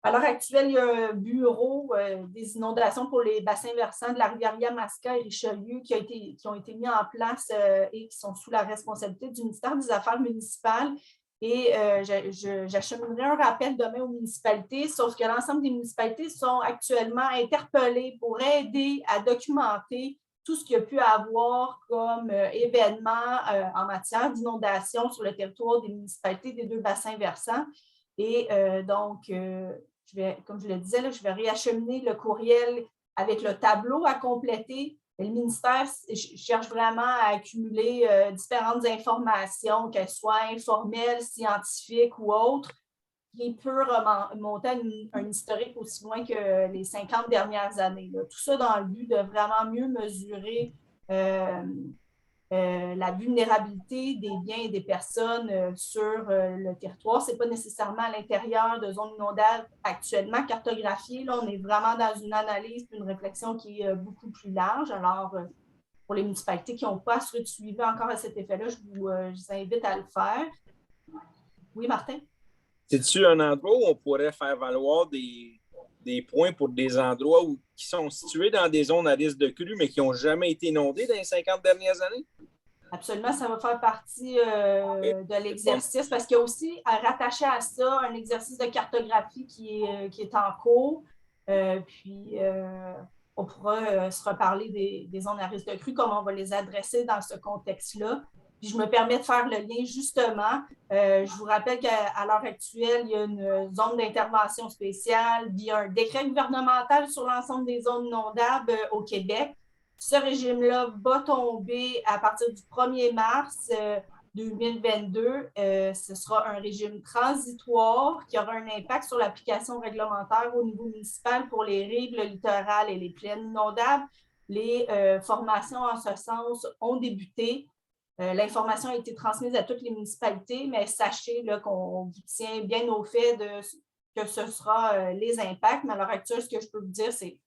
à l'heure actuelle, il y a un bureau des inondations pour les bassins versants de la rivière Yamaska et Richelieu qui ont été mis en place et qui sont sous la responsabilité du ministère des Affaires municipales. Et j'acheminerai un rappel demain aux municipalités, sauf que l'ensemble des municipalités sont actuellement interpellées pour aider à documenter tout ce qu'il y a pu avoir comme événement en matière d'inondation sur le territoire des municipalités des deux bassins versants. Et donc, comme je le disais, là, je vais réacheminer le courriel avec le tableau à compléter. Le ministère cherche vraiment à accumuler différentes informations, qu'elles soient informelles, scientifiques ou autres, qui peut remonter à un historique aussi loin que les 50 dernières années. Là. Tout ça dans le but de vraiment mieux mesurer la vulnérabilité des biens et des personnes sur le territoire. Ce n'est pas nécessairement à l'intérieur de zones inondables actuellement cartographiées. Là, on est vraiment dans une analyse et une réflexion qui est beaucoup plus large. Alors, pour les municipalités qui n'ont pas assuré de suivi encore à cet effet-là, je vous invite à le faire. Oui, Martin? C'est-tu un endroit où on pourrait faire valoir des points pour des endroits qui sont situés dans des zones à risque de crue, mais qui n'ont jamais été inondés dans les 50 dernières années? Absolument, ça va faire partie de l'exercice parce qu'il y a aussi rattaché à ça un exercice de cartographie qui est en cours. Puis, on pourra se reparler des zones à risque de crue, comment on va les adresser dans ce contexte-là. Puis, je me permets de faire le lien justement. Je vous rappelle qu'à l'heure actuelle, il y a une zone d'intervention spéciale via un décret gouvernemental sur l'ensemble des zones inondables au Québec. Ce régime-là va tomber à partir du 1er mars 2022. Ce sera un régime transitoire qui aura un impact sur l'application réglementaire au niveau municipal pour les rives, le littoral et les plaines inondables. Les formations en ce sens ont débuté. L'information a été transmise à toutes les municipalités, mais sachez qu'on vous tient bien au fait que ce sera les impacts. Mais à l'heure actuelle, ce que je peux vous dire, c'est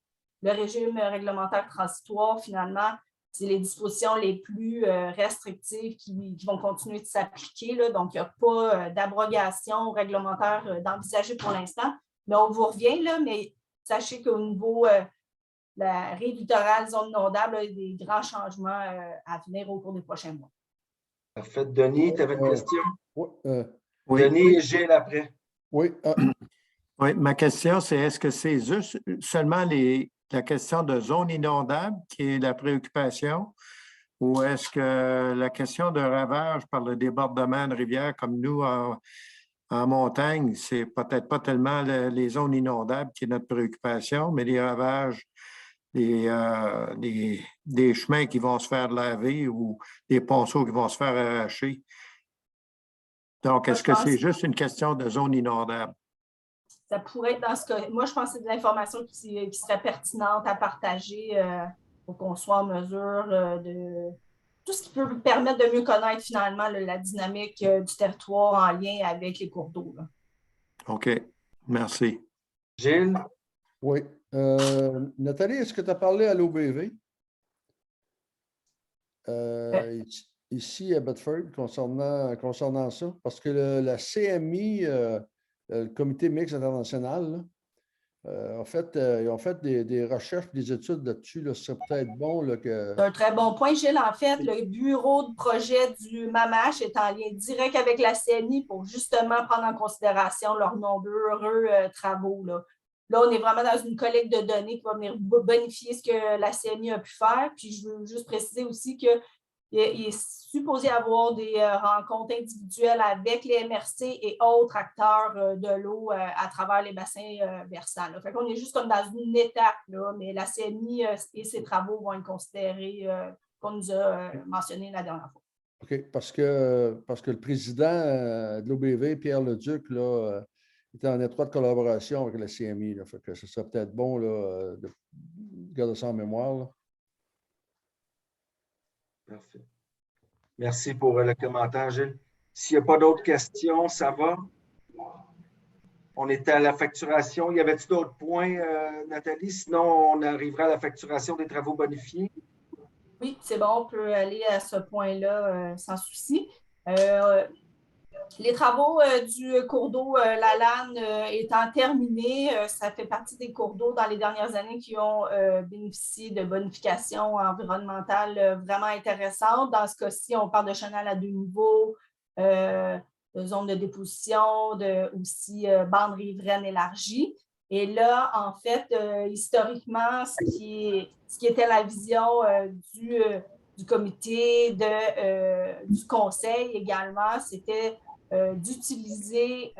le régime réglementaire transitoire, finalement, c'est les dispositions les plus restrictives qui vont continuer de s'appliquer. Donc, il n'y a pas d'abrogation réglementaire d'envisager pour l'instant. Mais on vous revient, là, mais sachez qu'au niveau la rive littorale, zone inondable, il y a des grands changements à venir au cours des prochains mois. Parfait. Denis, tu avais une question? Oui. Denis et Gilles après. Oui. Oui, ma question, c'est est-ce que c'est juste seulement la question de zone inondable qui est la préoccupation ou est-ce que la question de ravage par le débordement de rivières comme nous en montagne, c'est peut-être pas tellement les zones inondables qui est notre préoccupation, mais les ravages, des chemins qui vont se faire laver ou des ponceaux qui vont se faire arracher. Donc, est-ce que c'est juste une question de zone inondable? Ça pourrait être dans ce cas. Moi, je pense que c'est de l'information qui serait pertinente à partager pour qu'on soit en mesure de tout ce qui peut vous permettre de mieux connaître finalement la dynamique du territoire en lien avec les cours d'eau. OK. Merci. Gilles? Oui. Nathalie, est-ce que tu as parlé à l'OBV? ici à Bedford concernant ça? Parce que la CMI, le Comité mixte international, là, ils ont fait des recherches, des études là-dessus. Là, c'est peut-être bon là, que. C'est un très bon point, Gilles. En fait, le bureau de projet du MAMACH est en lien direct avec la CNI pour justement prendre en considération leurs nombreux travaux. Là, on est vraiment dans une collecte de données qui va venir bonifier ce que la CNI a pu faire. Puis, je veux juste préciser aussi qu'il est supposé avoir des rencontres individuelles avec les MRC et autres acteurs de l'eau à travers les bassins versants. Fait qu'on est juste comme dans une étape, là, mais la CNI et ses travaux vont être considérés qu'on nous a mentionné la dernière fois. OK, parce que le président de l'OBV, Pierre Leduc, là, était en étroite collaboration avec la CMI. Là, fait que ce serait peut-être bon là, de garder ça en mémoire. Là. Parfait. Merci pour le commentaire, Gilles. S'il n'y a pas d'autres questions, ça va? On était à la facturation. Y avait-il d'autres points, Nathalie? Sinon, on arrivera à la facturation des travaux bonifiés. Oui, c'est bon, on peut aller à ce point-là sans souci. Les travaux du cours d'eau La Lanne étant terminés, ça fait partie des cours d'eau dans les dernières années qui ont bénéficié de bonifications environnementales vraiment intéressantes. Dans ce cas-ci, on parle de chenal à 2 niveaux, de zones de déposition, aussi bandes riveraines élargies. Et là, en fait, historiquement, ce qui était la vision du comité, du conseil également, c'était d'utiliser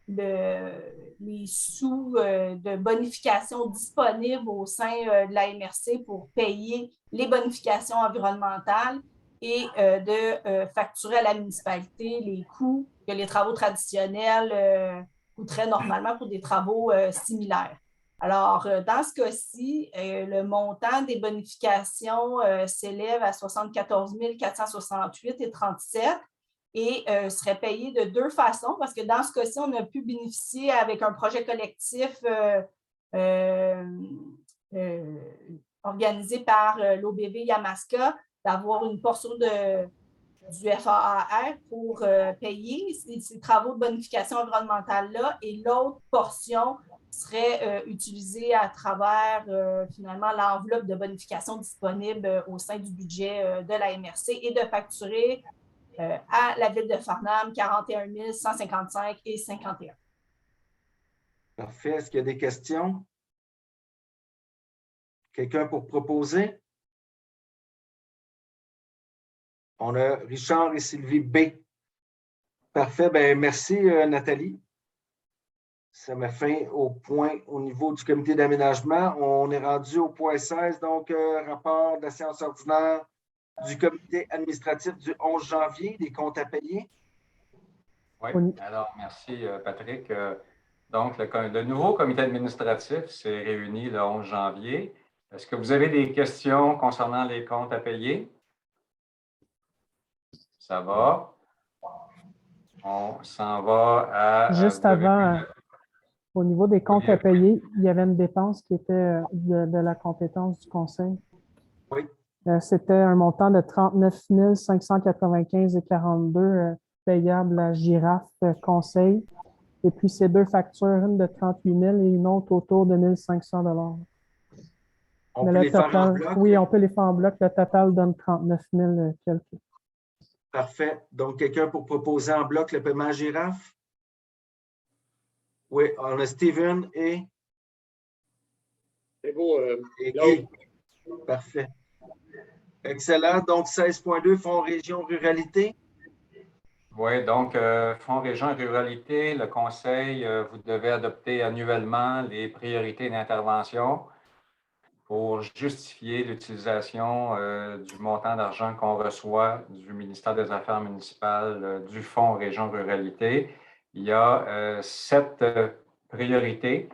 les sous de bonification disponibles au sein de la MRC pour payer les bonifications environnementales et de facturer à la municipalité les coûts que les travaux traditionnels coûteraient normalement pour des travaux similaires. Alors, dans ce cas-ci, le montant des bonifications s'élève à 74 468,37 et serait payé de 2 façons parce que dans ce cas-ci, on a pu bénéficier avec un projet collectif organisé par l'OBV Yamaska d'avoir une portion du FAAR pour payer ces travaux de bonification environnementale-là et l'autre portion serait utilisée à travers finalement l'enveloppe de bonification disponible au sein du budget de la MRC et de facturer à la ville de Farnham 41 155,51. Parfait. Est-ce qu'il y a des questions? Quelqu'un pour proposer? On a Richard et Sylvie B. Parfait. Bien, merci, Nathalie. Ça met fin au point au niveau du comité d'aménagement. On est rendu au point 16, donc rapport de la séance ordinaire du comité administratif du 11 janvier, des comptes à payer. Oui, alors merci Patrick. Donc, le nouveau comité administratif s'est réuni le 11 janvier. Est-ce que vous avez des questions concernant les comptes à payer? Ça va. On s'en va à... Juste avant, au niveau des comptes à payer, il y avait une dépense qui était de la compétence du conseil. Oui. C'était un montant de 39 595,42 payable à Girafe Conseil. Et puis, c'est 2 factures, une de 38 000 et une autre autour de 1 500 $. On peut les faire en bloc? Oui, on peut les faire en bloc. Le total donne 39 000 quelques. Parfait. Donc, quelqu'un pour proposer en bloc le paiement Girafe? Oui, on a Steven et... C'est beau. Et Guy. Parfait. Excellent. Donc, 16.2, Fonds Région Ruralité. Oui, donc, Fonds Région Ruralité, le Conseil, vous devez adopter annuellement les priorités d'intervention pour justifier l'utilisation du montant d'argent qu'on reçoit du ministère des Affaires municipales du Fonds Région Ruralité. Il y a 7 priorités.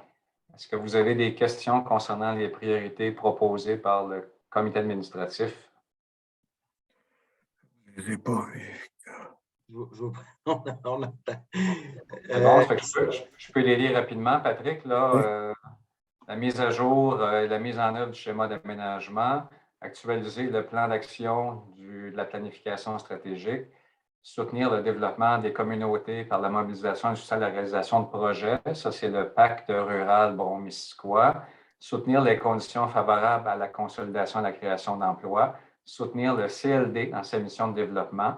Est-ce que vous avez des questions concernant les priorités proposées par le comité administratif? Je ne les ai pas. On attend. Je peux les lire rapidement, Patrick. Là, la mise à jour et la mise en œuvre du schéma d'aménagement, actualiser le plan d'action du de la planification stratégique, soutenir le développement des communautés par la mobilisation et la réalisation de projets. Ça, c'est le pacte rural Brome-Missisquoi. Soutenir les conditions favorables à la consolidation et la création d'emplois. Soutenir le CLD dans sa mission de développement.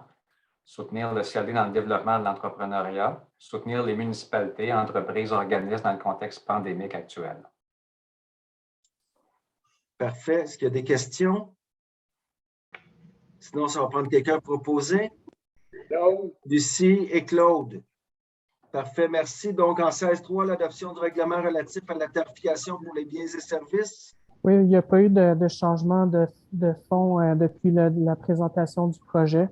Soutenir le CLD dans le développement de l'entrepreneuriat. Soutenir les municipalités, entreprises, organismes dans le contexte pandémique actuel. Parfait. Est-ce qu'il y a des questions? Sinon, ça va prendre quelqu'un à proposer. Lucie et Claude. Parfait, merci. Donc, en 16.3, l'adoption du règlement relatif à la tarification pour les biens et services. Oui, il n'y a pas eu de changement de fonds depuis la présentation du projet.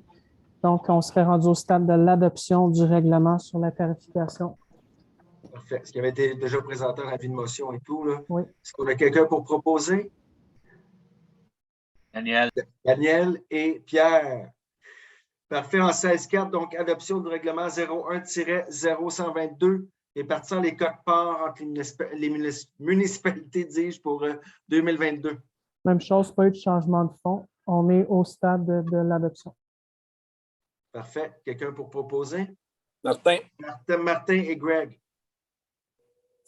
Donc, on serait rendu au stade de l'adoption du règlement sur la tarification. Parfait. Ce qui avait été déjà présenté en avis de motion et tout, là. Oui. Est-ce qu'on a quelqu'un pour proposer? Daniel. Daniel et Pierre. Parfait, en 16.4, donc adoption du règlement 01-0122, répartissant les quotes-parts entre les municipalités, dis-je, pour 2022. Même chose, pas eu de changement de fonds. On est au stade de l'adoption. Parfait. Quelqu'un pour proposer? Martin. Martin et Greg.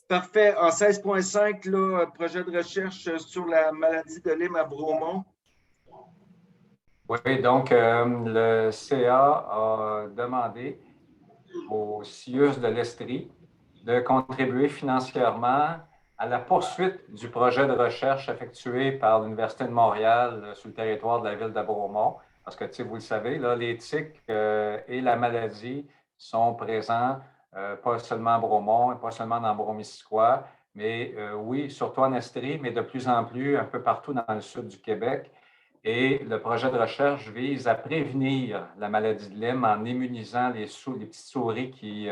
Parfait. En 16.5, là, projet de recherche sur la maladie de Lyme à Bromont. Oui, donc le CA a demandé au CIUS de l'Estrie de contribuer financièrement à la poursuite du projet de recherche effectué par l'Université de Montréal sur le territoire de la ville de Bromont. Parce que, vous le savez, là, les tiques et la maladie sont présents pas seulement à Bromont, pas seulement dans Brome-Missisquoi, mais oui, surtout en Estrie, mais de plus en plus un peu partout dans le sud du Québec. Et le projet de recherche vise à prévenir la maladie de Lyme en immunisant les petites souris qui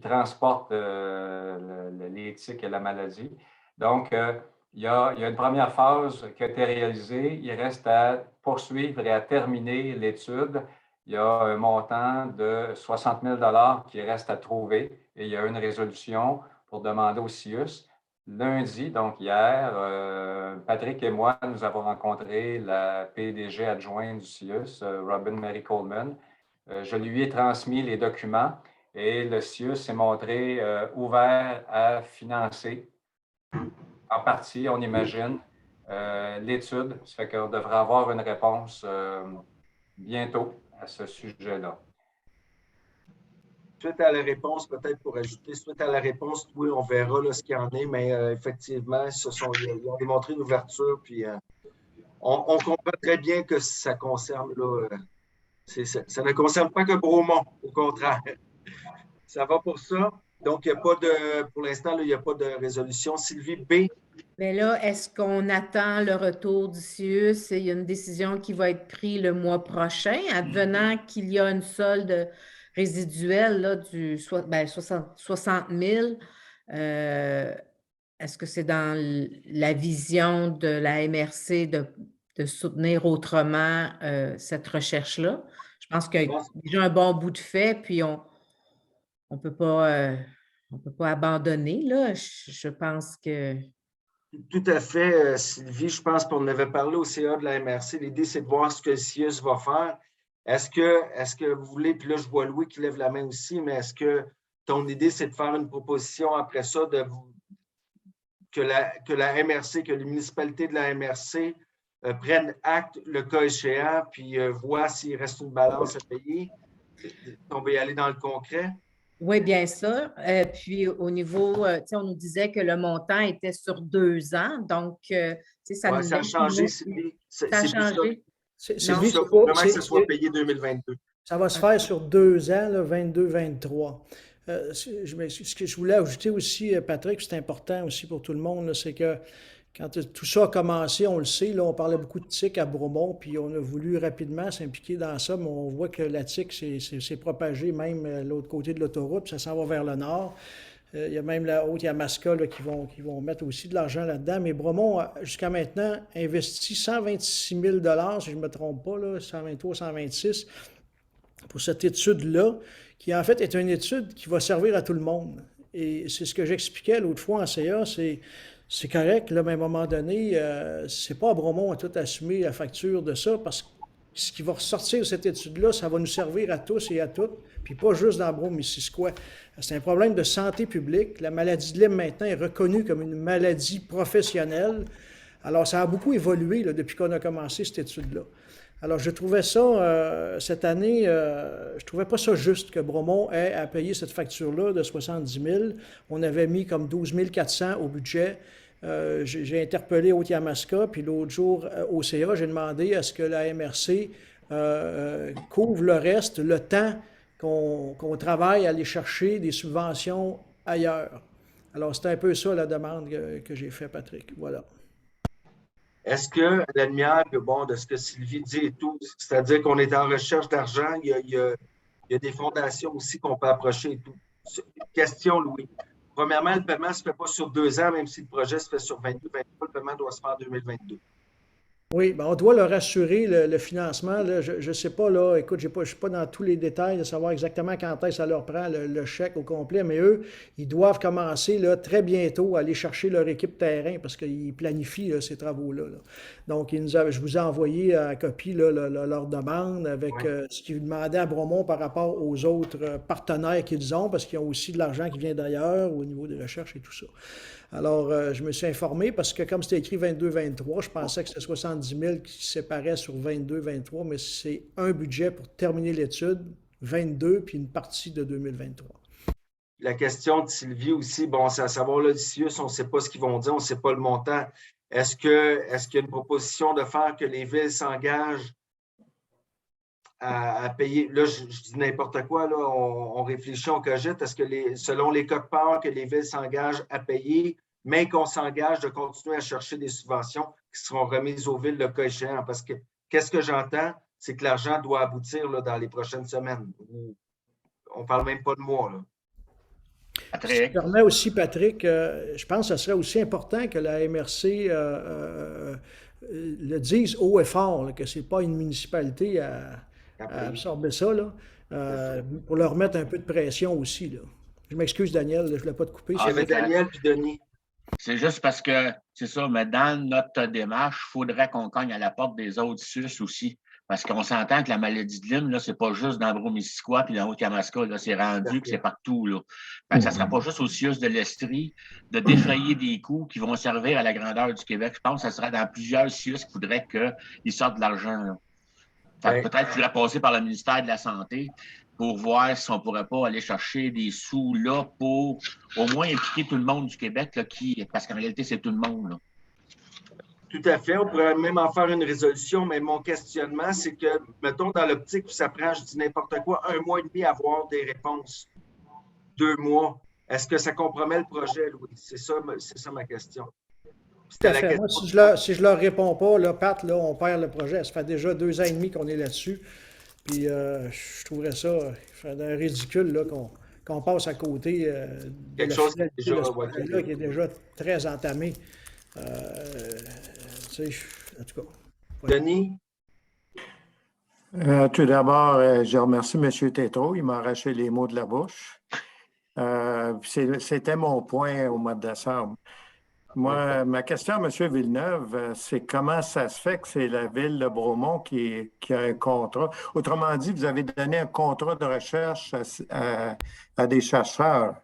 transportent les tiques et la maladie. Donc, il y a une première phase qui a été réalisée. Il reste à poursuivre et à terminer l'étude. Il y a un montant de 60 000 $ qui reste à trouver et il y a une résolution pour demander au CIUS. Lundi, donc hier, Patrick et moi, nous avons rencontré la PDG adjointe du CIUS, Robin Mary Coleman. Je lui ai transmis les documents et le CIUS s'est montré ouvert à financer en partie, on imagine, l'étude. Ça fait qu'on devrait avoir une réponse bientôt à ce sujet-là. Suite à la réponse, peut-être pour ajouter, suite à la réponse, oui, on verra là, ce qu'il y en est, mais effectivement, ils ont démontré une ouverture, puis on comprend très bien que ça concerne, là, ça ne concerne pas que Bromont, au contraire. Ça va pour ça. Donc, il n'y a pas de, pour l'instant, il n'y a pas de résolution. Sylvie B. Mais là, est-ce qu'on attend le retour du CIUS? Il y a une décision qui va être prise le mois prochain, advenant qu'il y a une solde résiduelle là, du 60 000. Est-ce que c'est dans la vision de la MRC de soutenir autrement cette recherche-là? Je pense qu'il y a déjà un bon bout de fait, puis on ne peut pas abandonner. Là. Je pense que... Tout à fait, Sylvie. Je pense qu'on avait parlé au CA de la MRC. L'idée, c'est de voir ce que le CIUS va faire. Est-ce que vous voulez, puis là, je vois Louis qui lève la main aussi, mais est-ce que ton idée, c'est de faire une proposition après ça que la MRC, que les municipalités de la MRC prennent acte le cas échéant, puis voient s'il reste une balance à payer? On va y aller dans le concret. Oui, bien sûr. Puis au niveau, on nous disait que le montant était sur 2 ans, donc ça nous ça a changé, Sylvie. Ça a changé. Sylvie, il faut vraiment que ce soit payé 2022. Ça va se faire sur 2 ans, 22-23. Ce que je voulais ajouter aussi, Patrick, c'est important aussi pour tout le monde, c'est que quand tout ça a commencé, on le sait, là, on parlait beaucoup de tiques à Bromont, puis on a voulu rapidement s'impliquer dans ça, mais on voit que la tique s'est propagée même de l'autre côté de l'autoroute, puis ça s'en va vers le nord. Il y a même la Haute-Yamaska qui vont mettre aussi de l'argent là-dedans, mais Bromont a jusqu'à maintenant investi 126 000 $, si je ne me trompe pas, là, 123, 126, pour cette étude-là, qui en fait est une étude qui va servir à tout le monde. Et c'est ce que j'expliquais l'autre fois en CA, c'est correct, là, mais à un moment donné, c'est pas à Bromont à tout assumer la facture de ça, parce ce qui va ressortir de cette étude-là, ça va nous servir à tous et à toutes, puis pas juste dans Brome-Missisquoi. C'est un problème de santé publique. La maladie de Lyme, maintenant, est reconnue comme une maladie professionnelle. Alors, ça a beaucoup évolué là, depuis qu'on a commencé cette étude-là. Alors, je trouvais ça, cette année, je ne trouvais pas ça juste que Bromont ait à payer cette facture-là de 70 000. On avait mis comme 12 400 au budget. J'ai interpellé Haute-Yamaska, puis l'autre jour, au CA, j'ai demandé à ce que la MRC couvre le reste, le temps qu'on travaille à aller chercher des subventions ailleurs. Alors, c'est un peu ça la demande que j'ai faite, Patrick. Voilà. Est-ce que, à la lumière de ce que Sylvie dit et tout, c'est-à-dire qu'on est en recherche d'argent, il y a des fondations aussi qu'on peut approcher et tout. Question, Louis. Premièrement, le paiement ne se fait pas sur 2 ans, même si le projet se fait sur 22, 23, le paiement doit se faire en 2022. Oui, bien, on doit leur assurer le financement. Là, je ne sais pas, là, écoute, je ne suis pas dans tous les détails de savoir exactement quand est-ce que ça leur prend le chèque au complet, mais eux, ils doivent commencer là, très bientôt à aller chercher leur équipe terrain parce qu'ils planifient là, ces travaux-là. Là. Donc, je vous ai envoyé à copie là, leur demande avec ce qu'ils demandaient à Bromont par rapport aux autres partenaires qu'ils ont parce qu'ils ont aussi de l'argent qui vient d'ailleurs au niveau des recherches et tout ça. Alors, je me suis informé parce que comme c'était écrit 22-23, je pensais que c'était 70 000 qui se séparaient sur 22-23, mais c'est un budget pour terminer l'étude, 22, puis une partie de 2023. La question de Sylvie aussi, bon, c'est à savoir, là, l'ICIUS, on ne sait pas ce qu'ils vont dire, on ne sait pas le montant. Est-ce qu'il y a une proposition de faire que les villes s'engagent à payer? Là, je dis n'importe quoi, là, on réfléchit, on cogite. Est-ce que selon les quote-parts, que les villes s'engagent à payer, mais qu'on s'engage de continuer à chercher des subventions qui seront remises aux villes le cas échéant? Parce que qu'est-ce que j'entends? C'est que l'argent doit aboutir là, dans les prochaines semaines. On ne parle même pas de mois. Là. Si tu permets aussi, Patrick, je pense que ce serait aussi important que la MRC le dise haut et fort, là, que ce n'est pas une municipalité à absorber ça, là, pour leur mettre un peu de pression aussi. Là. Je m'excuse, Daniel, je ne voulais pas te couper. Daniel puis Denis. C'est juste parce que, c'est ça, mais dans notre démarche, il faudrait qu'on cogne à la porte des autres SUS aussi. Parce qu'on s'entend que la maladie de Lyme, ce n'est pas juste dans Brome-Missisquoi puis dans Haute-Yamaska, c'est rendu que c'est partout. Là. Fait que ça ne sera pas juste au CIUS de l'Estrie de défrayer des coûts qui vont servir à la grandeur du Québec. Je pense que ça sera dans plusieurs CIUS qu'il faudrait qu'ils sortent de l'argent. Peut-être qu'il faudrait passer par le ministère de la Santé pour voir si on ne pourrait pas aller chercher des sous là pour au moins impliquer tout le monde du Québec, là, parce qu'en réalité, c'est tout le monde. Là. Tout à fait. On pourrait même en faire une résolution, mais mon questionnement, c'est que, mettons, dans l'optique où ça prend, je dis n'importe quoi, 1 mois et demi à avoir des réponses. 2 mois. Est-ce que ça compromet le projet, Louis? C'est ça ma question. Tout à fait. Moi, si je leur réponds pas, là, Pat, là, on perd le projet. Ça fait déjà 2 ans et demi qu'on est là-dessus. Puis je trouverais ça un ridicule là, qu'on passe à côté de quelque chose qui est déjà très entamé. En tout cas. Voilà. Denis? Tout d'abord, je remercie M. Tétrault. Il m'a arraché les mots de la bouche. C'était mon point au mois de décembre. Moi, ma question à M. Villeneuve, c'est comment ça se fait que c'est la ville de Bromont qui a un contrat? Autrement dit, vous avez donné un contrat de recherche à des chercheurs.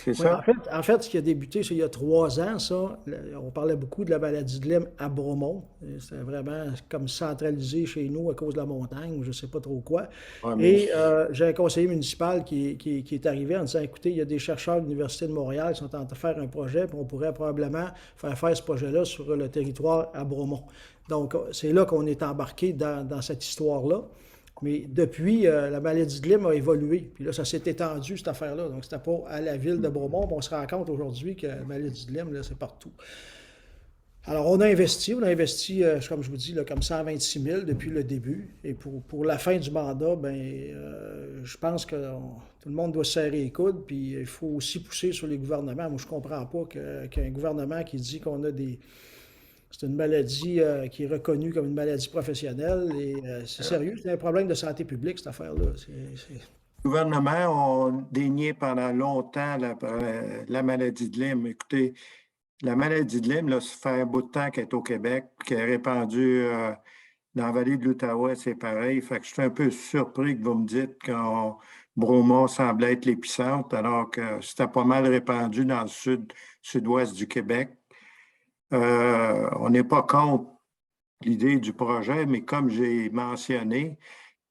C'est ça? En fait, ce qui a débuté, c'est il y a 3 ans, ça. On parlait beaucoup de la maladie de Lyme à Bromont. C'était vraiment comme centralisé chez nous à cause de la montagne ou je ne sais pas trop quoi. Et j'ai un conseiller municipal qui est arrivé en disant, écoutez, il y a des chercheurs de l'Université de Montréal qui sont en train de faire un projet, puis on pourrait probablement faire ce projet-là sur le territoire à Bromont. Donc, c'est là qu'on est embarqué dans cette histoire-là. Mais depuis, la maladie de Lyme a évolué. Puis là, ça s'est étendu, cette affaire-là. Donc, c'était pas à la ville de Bromont. On se rend compte aujourd'hui que la maladie de Lyme, là, c'est partout. Alors, on a investi, comme je vous dis, là, comme 126 000 depuis le début. Et pour la fin du mandat, je pense que tout le monde doit se serrer les coudes. Puis il faut aussi pousser sur les gouvernements. Moi, je ne comprends pas qu'un gouvernement qui dit qu'on a des... C'est une maladie qui est reconnue comme une maladie professionnelle et c'est sérieux, c'est un problème de santé publique, cette affaire-là. Les gouvernements ont dénié pendant longtemps la maladie de Lyme. Écoutez, la maladie de Lyme, là, ça fait un bout de temps qu'elle est au Québec, qu'elle est répandue Dans la vallée de l'Outaouais, c'est pareil. Fait que je suis un peu surpris que vous me dites que Bromont semble être l'épicentre, alors que c'était pas mal répandu dans le sud-ouest du Québec. On n'est pas contre l'idée du projet, mais comme j'ai mentionné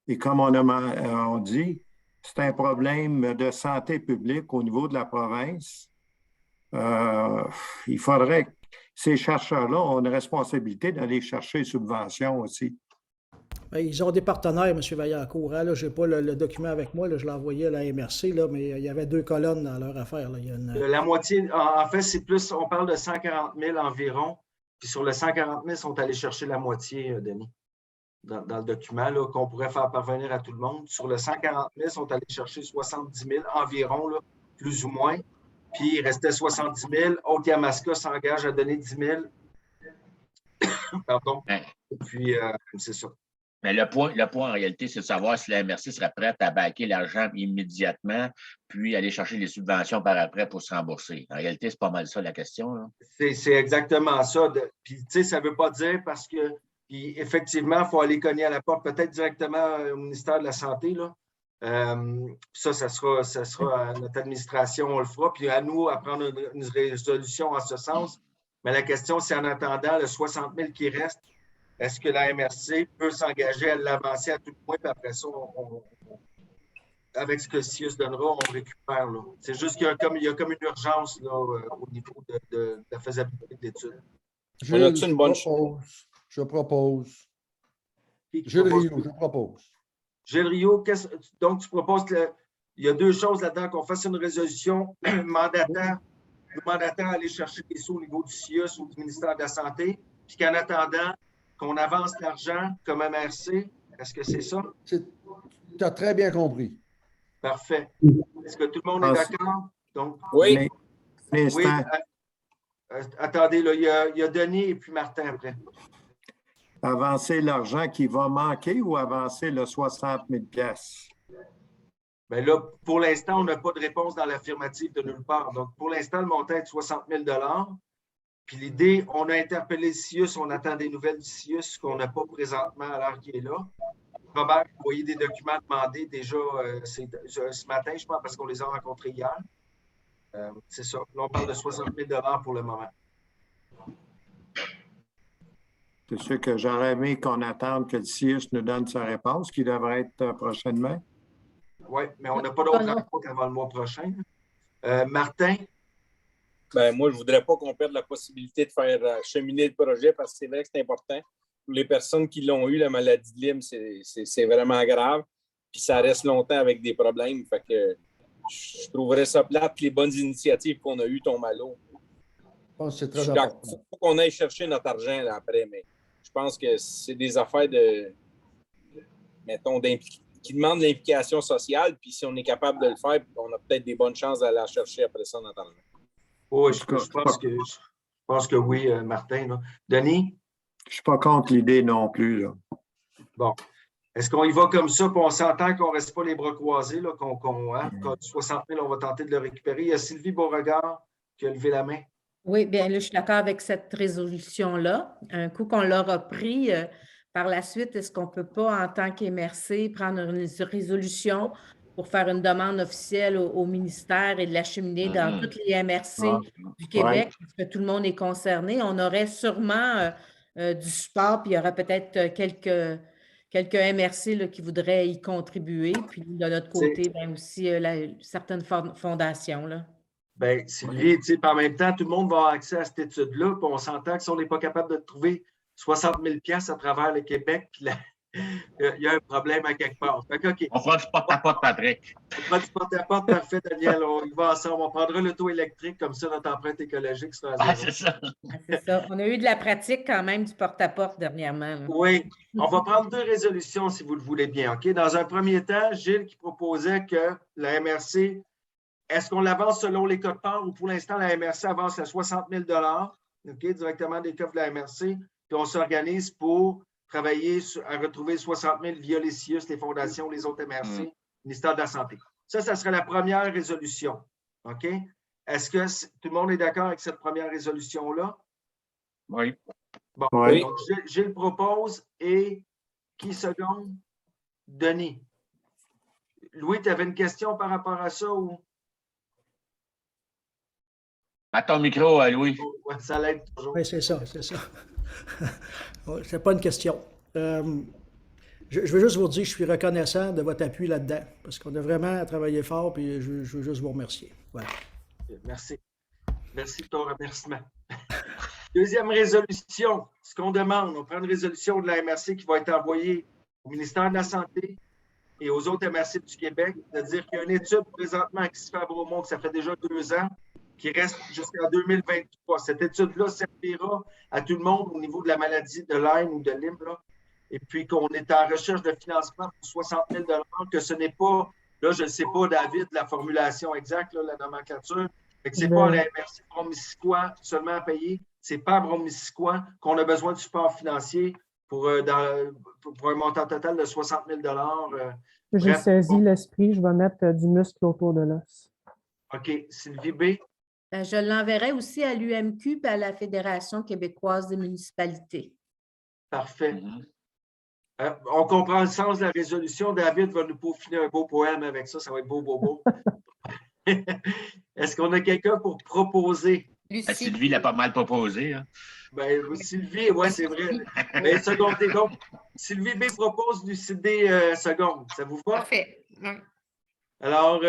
et comme on dit, c'est un problème de santé publique au niveau de la province. Il faudrait que ces chercheurs-là ont une responsabilité d'aller chercher des subventions aussi. Bien, ils ont des partenaires, M. Vaillancourt. Hein? Je n'ai pas le document avec moi, là, je l'ai envoyé à la MRC, là, mais il y avait 2 colonnes dans leur affaire. Là. Il y a La moitié, en fait, c'est plus, on parle de 140 000 environ. Puis sur le 140 000, ils sont allés chercher la moitié, Denis, dans le document qu'on pourrait faire parvenir à tout le monde. Sur le 140 000, ils sont allés chercher 70 000 environ, là, plus ou moins. Puis il restait 70 000. Haute-Yamaska s'engage à donner 10 000. Pardon. Et puis, c'est ça. Mais le point en réalité, c'est de savoir si la MRC serait prête à baquer l'argent immédiatement, puis aller chercher les subventions par après pour se rembourser. En réalité, c'est pas mal ça la question. C'est exactement ça. Puis, tu sais, ça ne veut pas dire parce que, puis, effectivement, il faut aller cogner à la porte, peut-être directement au ministère de la Santé, là. Ça sera à notre administration, on le fera. Puis à nous, à prendre une résolution en ce sens. Mais la question, c'est en attendant le 60 000 qui reste, est-ce que la MRC peut s'engager à l'avancer à tout le point, puis après ça, avec ce que CIUS donnera, on récupère. C'est juste qu'il y a comme une urgence là, au niveau de la faisabilité de l'étude. Je propose. Gilles Rio, je propose. Gilles Rio, donc tu proposes qu'il y a 2 choses là-dedans, qu'on fasse une résolution mandatant à aller chercher des sous au niveau du CIUS ou du ministère de la Santé, puis qu'en attendant, qu'on avance l'argent comme MRC. Est-ce que c'est ça? Tu as très bien compris. Parfait. Est-ce que tout le monde est d'accord? Donc, oui. Oui. Attendez, là, il y a Denis et puis Martin après. Avancer l'argent qui va manquer ou avancer le 60 000 $? Bien là, pour l'instant, on n'a pas de réponse dans l'affirmative de nulle part. Donc, pour l'instant, le montant est de 60 000 $. Puis l'idée, on a interpellé le CIUS, on attend des nouvelles du CIUS qu'on n'a pas présentement à l'heure qui est là. Robert, vous voyez des documents demandés déjà ce matin, je pense, parce qu'on les a rencontrés hier. C'est ça. Là, on parle de 60 000 $ pour le moment. C'est sûr que j'aurais aimé qu'on attende que le CIUS nous donne sa réponse, qui devrait être prochainement. Oui, mais on n'a pas d'autre réponse avant le mois prochain. Martin? Ben, moi, je ne voudrais pas qu'on perde la possibilité de faire cheminer le projet parce que c'est vrai que c'est important. Pour les personnes qui l'ont eu, la maladie de Lyme, c'est vraiment grave. Puis ça reste longtemps avec des problèmes. Fait que je trouverais ça plate que les bonnes initiatives qu'on a eues tombent à l'eau. Je pense que c'est très important. Il faut qu'on aille chercher notre argent là, après, mais je pense que c'est des affaires qui demandent l'implication sociale. Puis si on est capable de le faire, on a peut-être des bonnes chances d'aller la chercher après ça, notre argent. Oui, je pense que oui, Martin. Là. Denis? Je ne suis pas contre l'idée non plus. Là. Bon. Est-ce qu'on y va comme ça, puis on s'entend qu'on ne reste pas les bras croisés, là, qu'on 60 000, on va tenter de le récupérer. Il y a Sylvie Beauregard qui a levé la main. Oui, bien là, je suis d'accord avec cette résolution-là. Un coup qu'on l'aura pris, par la suite, est-ce qu'on ne peut pas, en tant qu'MRC, prendre une résolution pour faire une demande officielle au ministère et de l'acheminer dans toutes les MRC du Québec, parce que tout le monde est concerné? On aurait sûrement du support, puis il y aurait peut-être quelques MRC là, qui voudraient y contribuer. Puis de notre côté, bien aussi certaines fondations. Là. Bien, Sylvie, en même temps, tout le monde va avoir accès à cette étude-là, puis on s'entend que si on n'est pas capable de trouver 60 000 $ à travers le Québec, puis il y a un problème à quelque part. Fait que, okay. On fera du porte-à-porte, Patrick. On fera du porte-à-porte, parfait, Daniel. On y va ensemble. On prendra l'auto électrique, comme ça, notre empreinte écologique sera à zéro. C'est ça. C'est ça. On a eu de la pratique quand même du porte-à-porte dernièrement. Là. Oui. On va prendre 2 résolutions, si vous le voulez bien. OK? Dans un premier temps, Gilles qui proposait que la MRC, est-ce qu'on l'avance selon les codes-parts ou pour l'instant, la MRC avance à 60 000 $, OK, directement des coffres de la MRC, puis on s'organise pour travailler à retrouver 60 000 via les CIUS, les fondations, les autres MRC, ministère de la Santé. Ça serait la première résolution. OK? Est-ce que tout le monde est d'accord avec cette première résolution-là? Oui. Bon, oui. Donc, Gilles propose et Qui seconde? Denis. Louis, tu avais une question par rapport à ça ou? À ton micro, Louis. Ouais, ça l'aide toujours. Oui, c'est ça, c'est ça. C'est pas une question. Je veux juste vous dire que je suis reconnaissant de votre appui là-dedans, parce qu'on a vraiment travaillé fort, puis je veux juste vous remercier. Voilà. Merci. Merci de ton remerciement. Deuxième résolution, ce qu'on demande, on prend une résolution de la MRC qui va être envoyée au ministère de la Santé et aux autres MRC du Québec, c'est-à-dire qu'il y a une étude présentement qui se fait à Bromont, que ça fait déjà 2 ans, qui reste jusqu'en 2023. Cette étude-là servira à tout le monde au niveau de la maladie de Lyme ou de Lyme, là. Et puis qu'on est en recherche de financement pour 60 000 $, que ce n'est pas, là, je ne sais pas, David, la formulation exacte, là, la nomenclature, mais que ce n'est pas à la MRC Brome-Missisquoi seulement à payer, ce n'est pas à Brome-Missisquoi qu'on a besoin de support financier pour un montant total de 60 000 $. J'ai saisi l'esprit, je vais mettre du muscle autour de l'os. OK. Sylvie B. Je l'enverrai aussi à l'UMQ et à la Fédération québécoise des municipalités. Parfait. On comprend le sens de la résolution. David va nous peaufiner un beau poème avec ça. Ça va être beau, beau, beau. Est-ce qu'on a quelqu'un pour proposer? Sylvie l'a pas mal proposé. Hein? Ben, Sylvie, oui, c'est vrai. Ben, seconde, donc, Sylvie B propose Lucidé seconde. Ça vous va? Parfait. Alors,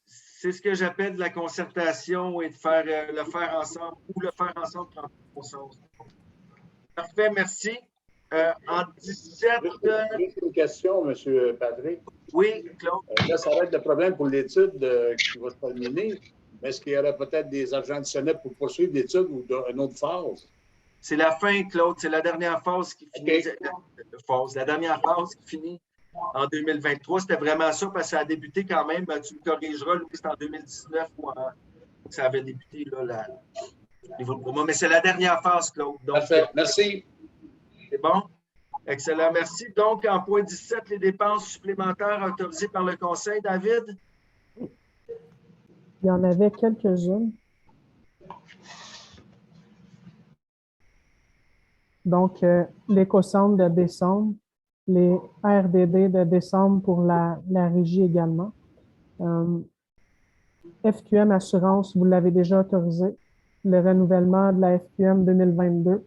c'est ce que j'appelle de la concertation et de faire le faire ensemble ou le faire ensemble quand on sens. Parfait, merci. En 17... Juste une question, M. Patrick. Oui, Claude. Là, ça va être le problème pour l'étude qui va se terminer. Mais est-ce qu'il y aurait peut-être des argents additionnels pour poursuivre l'étude ou une autre phase? C'est la fin, Claude. C'est la dernière phase qui finit. Okay. La dernière phase qui finit en 2023. C'était vraiment ça parce que ça a débuté quand même. Tu me corrigeras, Louis, c'est en 2019 où ça avait débuté là, niveau de promo. Mais c'est la dernière phase, Claude. Donc, parfait. Merci. C'est bon? Excellent. Merci. Donc, en point 17, les dépenses supplémentaires autorisées par le Conseil, David? Il y en avait quelques-unes. Donc, l'éco-centre de décembre, les RDD de décembre pour la régie également. FQM Assurance, vous l'avez déjà autorisé. Le renouvellement de la FQM 2022.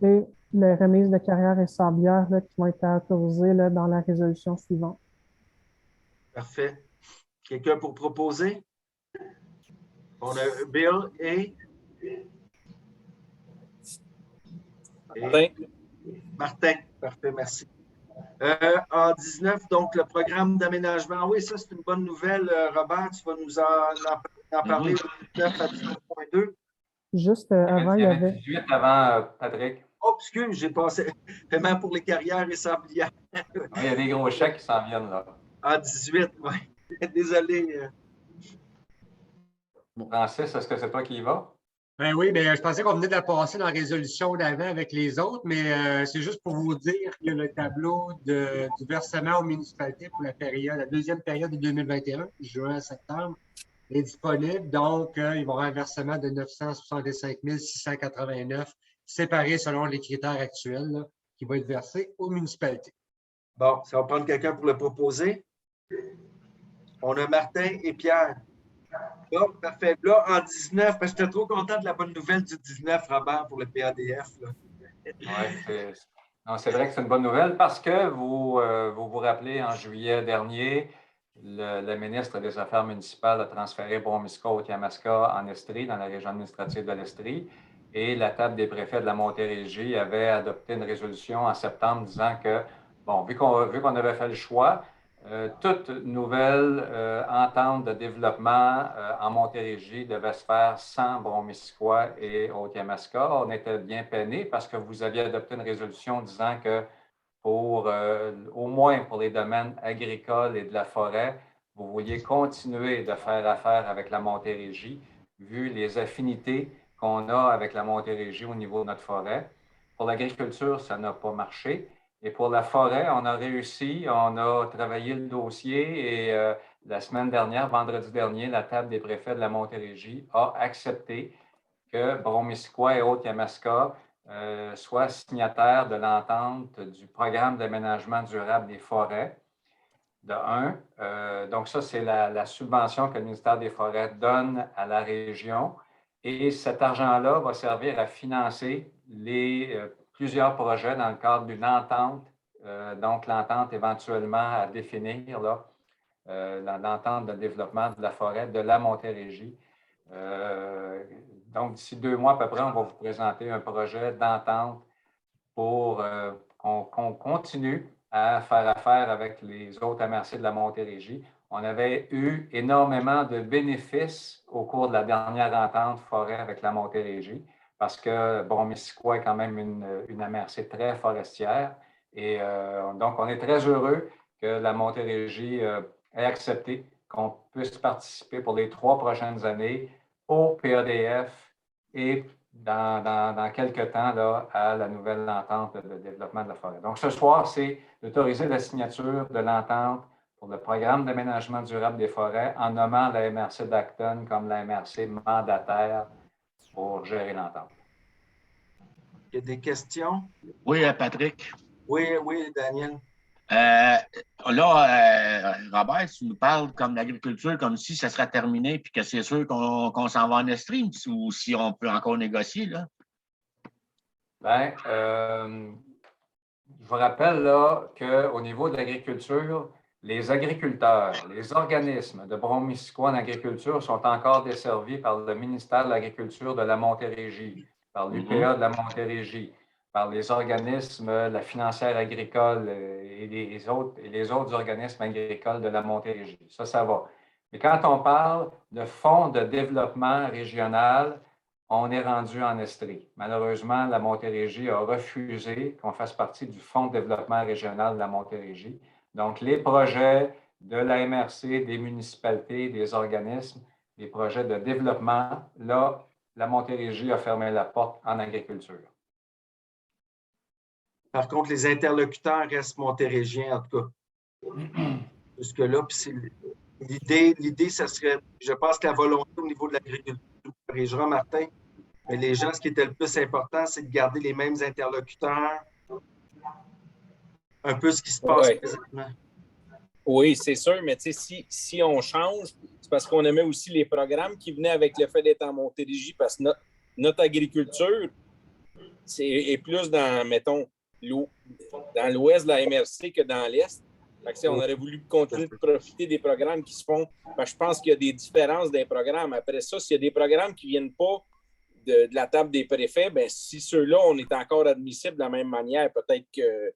Et les remises de carrière et sablières là, qui vont être autorisées là, dans la résolution suivante. Parfait. Quelqu'un pour proposer? On a Bill et Martin. Parfait, merci. En 19, donc le programme d'aménagement. Oui, ça, c'est une bonne nouvelle. Robert, tu vas nous en parler au 19 à 19.2. Juste avant, il y avait... 18 avant, Patrick. Oh, excuse, j'ai passé vraiment pour les carrières et sablières. Il y a des gros chèques qui s'en viennent là. En 18, oui. Désolé. Francis, est-ce que c'est toi qui y vas? Ben oui, ben, je pensais qu'on venait de la passer dans la résolution d'avant avec les autres, mais c'est juste pour vous dire que le tableau du versement aux municipalités pour la deuxième période de 2021, juin à septembre, est disponible. Donc, ils vont avoir un versement de 965 689, séparé selon les critères actuels, là, qui va être versé aux municipalités. Bon, ça va prendre quelqu'un pour le proposer. On a Martin et Pierre. Bon, parfait. Là, en 19, parce que j'étais trop content de la bonne nouvelle du 19, Robert, pour le PADF. Oui, c'est vrai que c'est une bonne nouvelle parce que vous rappelez, en juillet dernier, le ministre des Affaires municipales a transféré Brome-Missisquoi-Otiyamaska en Estrie, dans la région administrative de l'Estrie. Et la table des préfets de la Montérégie avait adopté une résolution en septembre disant que, bon, vu qu'on avait fait le choix, toute nouvelle entente de développement en Montérégie devait se faire sans Brome-Missisquoi et Otiyamaska. On était bien peinés parce que vous aviez adopté une résolution disant que au moins pour les domaines agricoles et de la forêt, vous vouliez continuer de faire affaire avec la Montérégie, vu les affinités qu'on a avec la Montérégie au niveau de notre forêt. Pour l'agriculture, ça n'a pas marché. Et pour la forêt, on a réussi, on a travaillé le dossier et la semaine dernière, vendredi dernier, la table des préfets de la Montérégie a accepté que Brome-Missisquoi et Otiyamaska soit signataire de l'entente du programme d'aménagement durable des forêts, de un. Donc, ça, c'est la subvention que le ministère des Forêts donne à la région. Et cet argent-là va servir à financer plusieurs projets dans le cadre d'une entente. Donc, l'entente éventuellement à définir, l'entente de développement de la forêt de la Montérégie. Donc, d'ici 2 mois à peu près, on va vous présenter un projet d'entente pour qu'on continue à faire affaire avec les autres MRC de la Montérégie. On avait eu énormément de bénéfices au cours de la dernière entente forêt avec la Montérégie parce que Bromissisquoi est quand même une MRC très forestière. Et donc, on est très heureux que la Montérégie ait accepté qu'on puisse participer pour les 3 prochaines années au PADF et dans quelques temps là, à la nouvelle entente de développement de la forêt. Donc, ce soir, c'est d'autoriser la signature de l'entente pour le programme d'aménagement durable des forêts en nommant la MRC d'Acton comme la MRC mandataire pour gérer l'entente. Il y a des questions? Oui, Patrick. Oui, Daniel. Robert, tu nous parles comme l'agriculture, comme si ça serait terminé puis que c'est sûr qu'on s'en va en Estrie ou si on peut encore négocier, là? Bien, je vous rappelle là qu'au niveau de l'agriculture, les agriculteurs, les organismes de Bromissisquoi en agriculture sont encore desservis par le ministère de l'Agriculture de la Montérégie, par l'UPA de la Montérégie, par les organismes, la financière agricole et les autres organismes agricoles de la Montérégie. Ça va. Mais quand on parle de fonds de développement régional, on est rendu en Estrie. Malheureusement, la Montérégie a refusé qu'on fasse partie du fonds de développement régional de la Montérégie. Donc, les projets de la MRC, des municipalités, des organismes, les projets de développement, là, la Montérégie a fermé la porte en agriculture. Par contre, les interlocuteurs restent montérégiens, en tout cas. Jusque-là, puis l'idée, ça serait, je pense que la volonté au niveau de l'agriculture, corrigera Martin, mais les gens, ce qui était le plus important, c'est de garder les mêmes interlocuteurs, un peu ce qui se passe présentement. Oui, c'est sûr, mais si on change, c'est parce qu'on aimait aussi les programmes qui venaient avec le fait d'être en Montérégie, parce que notre agriculture est plus dans, mettons, dans l'ouest de la MRC que dans l'est. On aurait voulu continuer de profiter des programmes qui se font. Je pense qu'il y a des différences des programmes. Après ça, s'il y a des programmes qui ne viennent pas de la table des préfets, si ceux-là, on est encore admissible de la même manière, peut-être que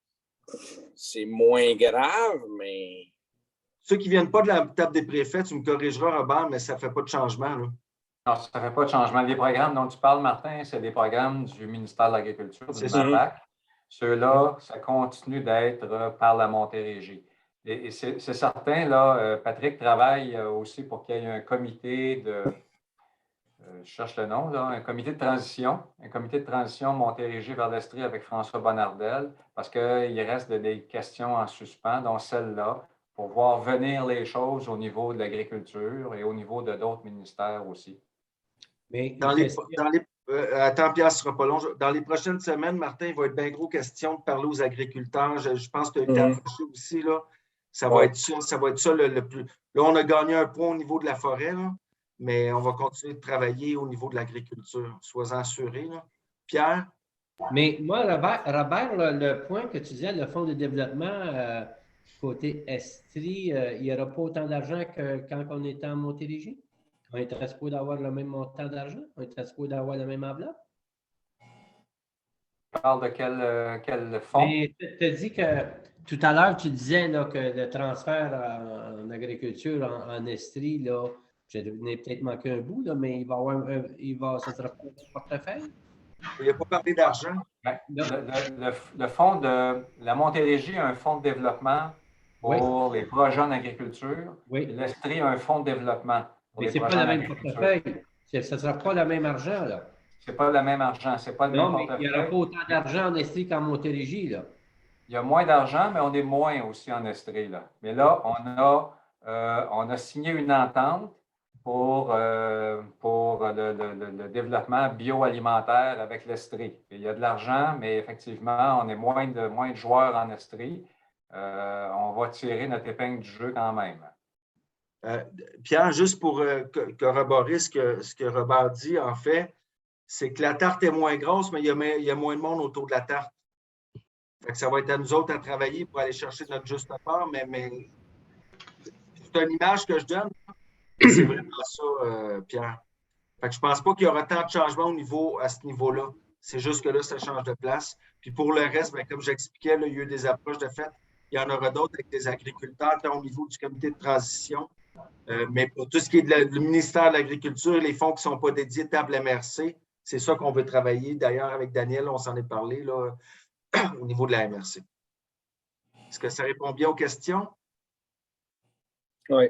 c'est moins grave, mais... Ceux qui ne viennent pas de la table des préfets, tu me corrigeras, Robert, mais ça ne fait pas de changement, là. Non, ça ne fait pas de changement. Les programmes dont tu parles, Martin, c'est des programmes du ministère de l'Agriculture, du MAPAC. Ceux-là, ça continue d'être par la Montérégie. Et c'est certain, là, Patrick travaille aussi pour qu'il y ait un comité de, je cherche le nom, là, un comité de transition Montérégie vers l'Estrie avec François Bonnardel, parce qu'il reste des questions en suspens, dont celle-là, pour voir venir les choses au niveau de l'agriculture et au niveau de d'autres ministères aussi. Mais attends, Pierre, ce ne sera pas long. Dans les prochaines semaines, Martin, il va être bien gros question de parler aux agriculteurs. Je pense que tu as été approché aussi, là. Ça va être ça le plus. Là, on a gagné un point au niveau de la forêt, là, mais on va continuer de travailler au niveau de l'agriculture. Sois-en assuré, là. Pierre? Mais moi, Robert, le point que tu disais, le fonds de développement côté Estrie, il n'y aura pas autant d'argent que quand on était en Montérégie? On était supposé d'avoir le même montant d'argent? On était supposé d'avoir la même enveloppe? Tu parles de quel fonds? Tu as dit que tout à l'heure, tu disais là, que le transfert en agriculture en Estrie, là, j'ai peut-être manqué un bout, là, mais ça sera pas un portefeuille? Il n'a pas parlé d'argent. Le fonds de la Montérégie a un fonds de développement pour les projets en agriculture. L'Estrie a un fonds de développement. Mais ce n'est pas le même portefeuille. Ce ne sera pas le même argent, là. Ce n'est pas le même argent. C'est pas le même portefeuille. Il n'y aura pas autant d'argent en Estrie qu'en Montérégie, là. Il y a moins d'argent, mais on est moins aussi en Estrie, là. Mais là, on a signé une entente pour le développement bioalimentaire avec l'Estrie. Il y a de l'argent, mais effectivement, on est moins de joueurs en Estrie. On va tirer notre épingle du jeu quand même. Pierre, juste pour corroborer ce que Robert dit, en fait, c'est que la tarte est moins grosse, mais il y a moins de monde autour de la tarte. Fait que ça va être à nous autres à travailler pour aller chercher notre juste part, mais c'est une image que je donne. C'est vraiment ça, Pierre. Fait que je ne pense pas qu'il y aura tant de changements à ce niveau-là. C'est juste que là, ça change de place. Puis pour le reste, bien, comme j'expliquais, il y a eu des approches de fait. Il y en aura d'autres avec des agriculteurs, tant au niveau du comité de transition. Mais pour tout ce qui est du ministère de l'Agriculture, les fonds qui ne sont pas dédiés table MRC, c'est ça qu'on veut travailler. D'ailleurs, avec Daniel, on s'en est parlé là, au niveau de la MRC. Est-ce que ça répond bien aux questions? Oui.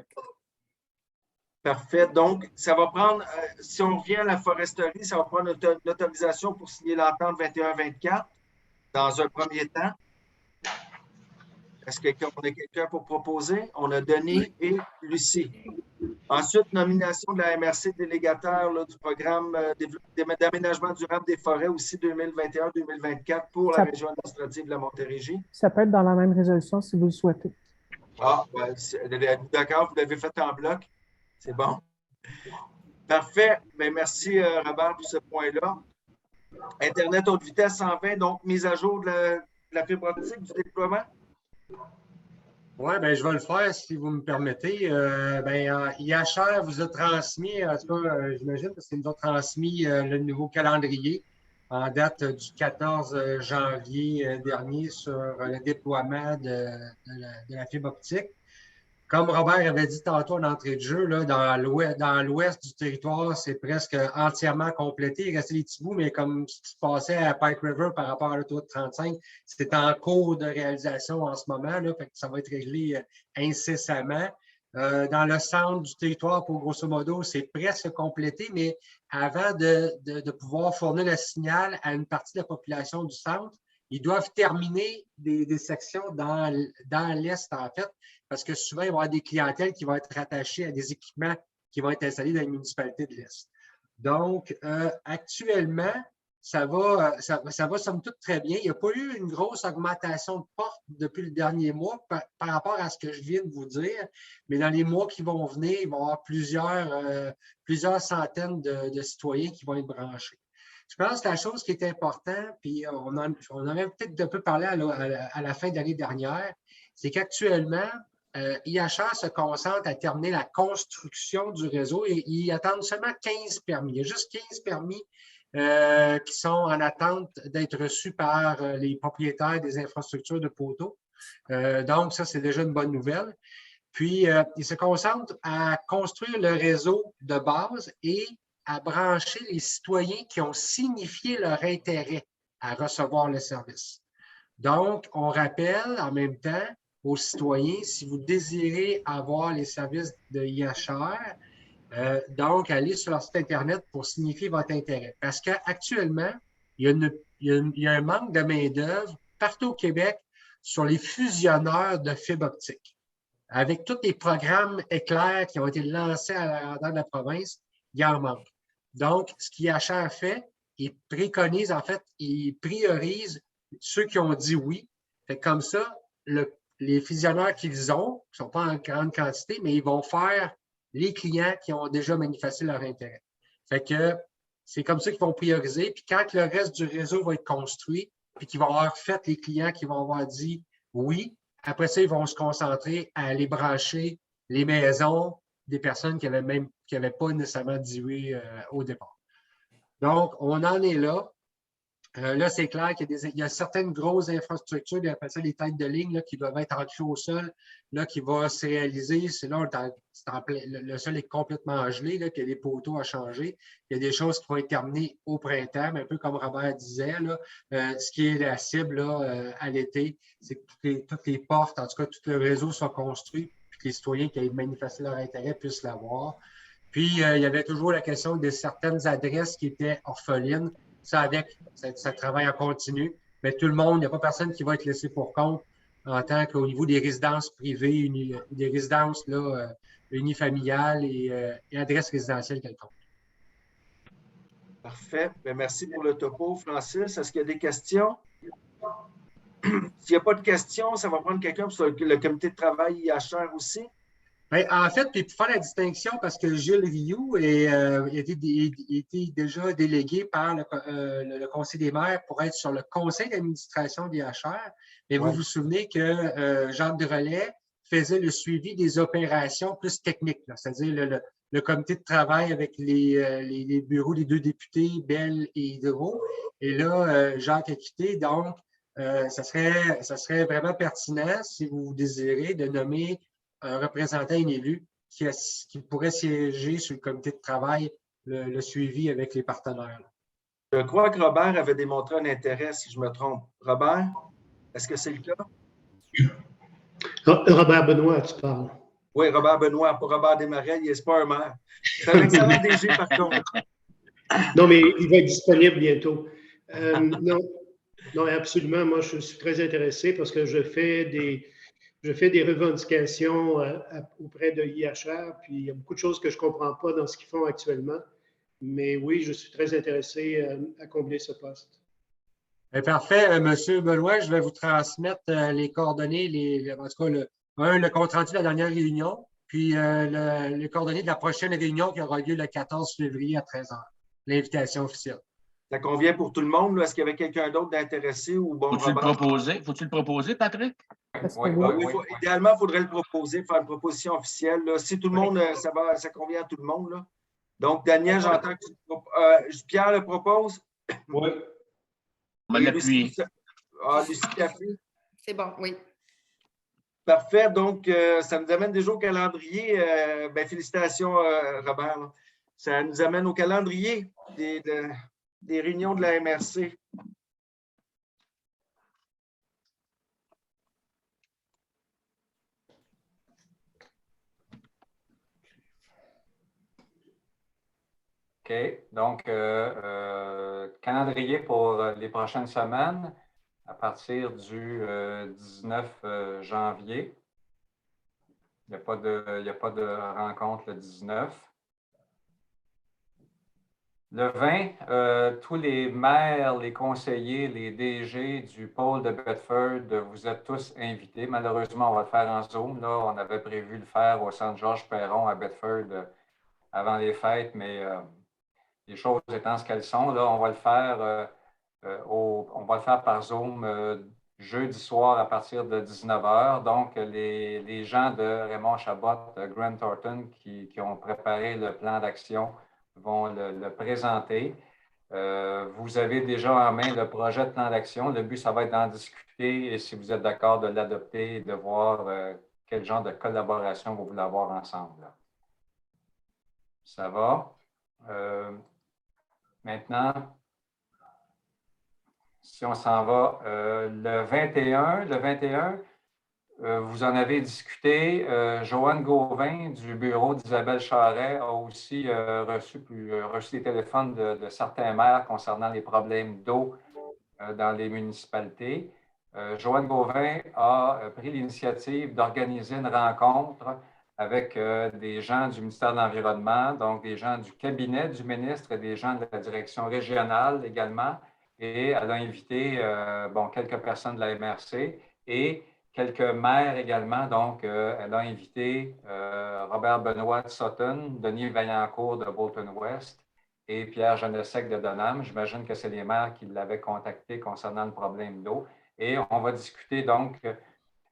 Parfait. Donc, ça va prendre, si on revient à la foresterie, ça va prendre l'autorisation pour signer l'entente 21-24 dans un premier temps. Est-ce qu'on a quelqu'un pour proposer? On a Denis et Lucie. Ensuite, nomination de la MRC délégataire là, du programme d'aménagement durable des forêts aussi 2021-2024 pour la région administrative de la Montérégie. Ça peut être dans la même résolution si vous le souhaitez. Ah, ben, d'accord, vous l'avez fait en bloc. C'est bon. Parfait. Bien, merci, Robert, pour ce point-là. Internet haute vitesse 120, donc mise à jour de la fibre optique du déploiement? Oui, bien, je vais le faire si vous me permettez. IHR vous a transmis, en tout cas, j'imagine, parce qu'il nous a transmis le nouveau calendrier en date du 14 janvier dernier sur le déploiement de la fibre optique. Comme Robert avait dit tantôt en entrée de jeu, là, dans l'ouest du territoire, c'est presque entièrement complété. Il restait les petits bouts, mais comme ce qui se passait à Pike River par rapport à l'autoroute 35, c'est en cours de réalisation en ce moment. Là, fait que ça va être réglé incessamment. Dans le centre du territoire, pour grosso modo, c'est presque complété, mais avant de pouvoir fournir le signal à une partie de la population du centre, ils doivent terminer des sections dans l'Est, en fait, parce que souvent, il va y avoir des clientèles qui vont être rattachées à des équipements qui vont être installés dans les municipalités de l'Est. Donc, actuellement, ça va somme toute très bien. Il n'y a pas eu une grosse augmentation de portes depuis le dernier mois par rapport à ce que je viens de vous dire, mais dans les mois qui vont venir, il va y avoir plusieurs centaines de citoyens qui vont être branchés. Je pense que la chose qui est importante, puis on en avait peut-être un peu parlé à la fin de l'année dernière, c'est qu'actuellement, IHR se concentre à terminer la construction du réseau et ils attendent seulement 15 permis. Il y a juste 15 permis qui sont en attente d'être reçus par les propriétaires des infrastructures de poteaux. Donc, ça, c'est déjà une bonne nouvelle. Puis, ils se concentrent à construire le réseau de base et à brancher les citoyens qui ont signifié leur intérêt à recevoir le service. Donc, on rappelle en même temps aux citoyens, si vous désirez avoir les services de IHR, donc allez sur leur site Internet pour signifier votre intérêt. Parce qu'actuellement, il y a un manque de main-d'œuvre partout au Québec sur les fusionneurs de fibre optique. Avec tous les programmes éclairs qui ont été lancés à la grandeur de la province, il y en manque. Donc, ce qu'IHR fait, il préconise, en fait, il priorise ceux qui ont dit oui. Fait que comme ça, les fusionneurs qu'ils ont, qui ne sont pas en grande quantité, mais ils vont faire les clients qui ont déjà manifesté leur intérêt. Fait que c'est comme ça qu'ils vont prioriser. Puis quand le reste du réseau va être construit, puis qu'ils vont avoir fait les clients qui vont avoir dit oui, après ça, ils vont se concentrer à aller brancher les maisons des personnes qui n'avaient pas nécessairement dit oui au départ. Donc, on en est là. Là, c'est clair qu'il y a certaines grosses infrastructures, on appelle ça les têtes de ligne, là, qui doivent être ancrées au sol, là, qui vont se réaliser. C'est là, le sol est complètement gelé, là, qu'il y a des poteaux à changer. Il y a des choses qui vont être terminées au printemps, mais un peu comme Robert disait, là, ce qui est la cible là, à l'été, c'est que toutes les portes, en tout cas, tout le réseau soit construit, puis que les citoyens qui aient manifesté leur intérêt puissent l'avoir. Puis, il y avait toujours la question de certaines adresses qui étaient orphelines. Ça travaille en continu, mais tout le monde, il n'y a pas personne qui va être laissé pour compte en tant qu'au niveau des résidences privées, des résidences là, unifamiliales et adresses résidentielles quelconques. Parfait. Bien, merci pour le topo, Francis. Est-ce qu'il y a des questions? S'il n'y a pas de questions, ça va prendre quelqu'un sur le comité de travail IHR aussi. Bien, en fait, puis pour faire la distinction, parce que Gilles Rioux était déjà délégué par le Conseil des maires pour être sur le conseil d'administration d'IHR, mais vous vous souvenez que Jacques Drolet faisait le suivi des opérations plus techniques, c'est-à-dire le comité de travail avec les bureaux des 2 députés, Bell et Hydro. Et là, Jacques a quitté, donc ça serait vraiment pertinent, si vous désirez, de nommer un représentant, un élu qui pourrait siéger sur le comité de travail, le suivi avec les partenaires. Je crois que Robert avait démontré un intérêt, si je me trompe. Robert, est-ce que c'est le cas? Robert Benoît, tu parles. Oui, Robert Benoît, pas Robert Desmarais, il n'est pas un maire. C'est un excellent DG, par contre. Non, mais il va être disponible bientôt. Non, absolument. Moi, je suis très intéressé parce que je fais des revendications auprès de IHR, puis il y a beaucoup de choses que je ne comprends pas dans ce qu'ils font actuellement. Mais oui, je suis très intéressé à combler ce poste. Parfait. M. Benoît, je vais vous transmettre les coordonnées, en tout cas, le compte rendu de la dernière réunion, puis les coordonnées de la prochaine réunion qui aura lieu le 14 février à 13h. L'invitation officielle. Ça convient pour tout le monde? Est-ce qu'il y avait quelqu'un d'autre d'intéressé ou bon? Faut-tu le proposer, Patrick? Oui, idéalement, il faudrait le proposer, faire une proposition officielle. Là. Si tout le monde, ça convient à tout le monde. Là. Donc, Daniel, j'entends que Pierre le propose. Oui. On va l'appuyer. Lucie Café. C'est bon, oui. Parfait. Donc, ça nous amène déjà au calendrier. Félicitations, Robert. Là. Ça nous amène au calendrier des réunions de la MRC. OK. Donc, calendrier pour les prochaines semaines à partir du 19 janvier. Il n'y a pas de rencontre le 19. Le 20, tous les maires, les conseillers, les DG du pôle de Bedford, vous êtes tous invités. Malheureusement, on va le faire en Zoom. Là, on avait prévu le faire au Centre Georges-Perron à Bedford avant les fêtes, mais les choses étant ce qu'elles sont, là, on va le faire par Zoom jeudi soir à partir de 19h. Donc, les gens de Raymond Chabot, Grant Thornton, qui ont préparé le plan d'action vont le présenter. Vous avez déjà en main le projet de plan d'action. Le but, ça va être d'en discuter et si vous êtes d'accord de l'adopter et de voir quel genre de collaboration vous voulez avoir ensemble. Là. Ça va. Maintenant, si on s'en va, le 21, vous en avez discuté. Joanne Gauvin du bureau d'Isabelle Charret a aussi reçu des téléphones de certains maires concernant les problèmes d'eau dans les municipalités. Joanne Gauvin a pris l'initiative d'organiser une rencontre avec des gens du ministère de l'Environnement, donc des gens du cabinet du ministre et des gens de la direction régionale également. Et elle a invité quelques personnes de la MRC et quelques maires également. Donc, elle a invité Robert Benoît de Sutton, Denis Vaillancourt de Bolton-Ouest et Pierre Genesec de Donham. J'imagine que c'est les maires qui l'avaient contacté concernant le problème d'eau. Et on va discuter donc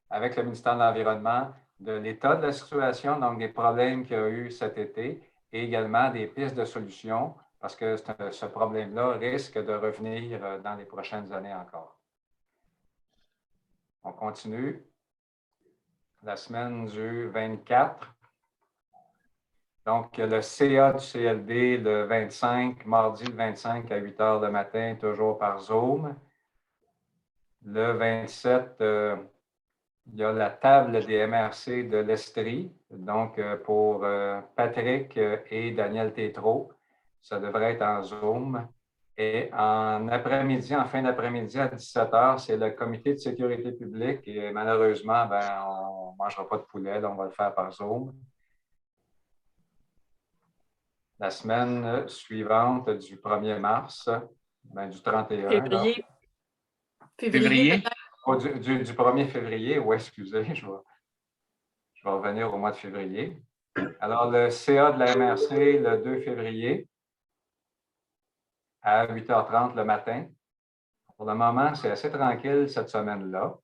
avec le ministère de l'Environnement de l'état de la situation, donc des problèmes qu'il y a eu cet été et également des pistes de solutions parce que ce problème-là risque de revenir dans les prochaines années encore. On continue. La semaine du 24. Donc, le CA du CLD le 25, mardi le 25 à 8 h le matin, toujours par Zoom. Le 27, il y a la table des MRC de l'Estrie, donc pour Patrick et Daniel Tétrault. Ça devrait être en Zoom. Et en après-midi, en fin d'après-midi à 17 h, c'est le comité de sécurité publique et malheureusement, ben, on ne mangera pas de poulet, là, on va le faire par Zoom. La semaine suivante du 1er mars, ben, du 31. Février. Février? Oh, du 1er février, oui, excusez, je vais revenir au mois de février. Alors, le CA de la MRC, le 2 février, à 8h30 le matin. Pour le moment, c'est assez tranquille cette semaine-là.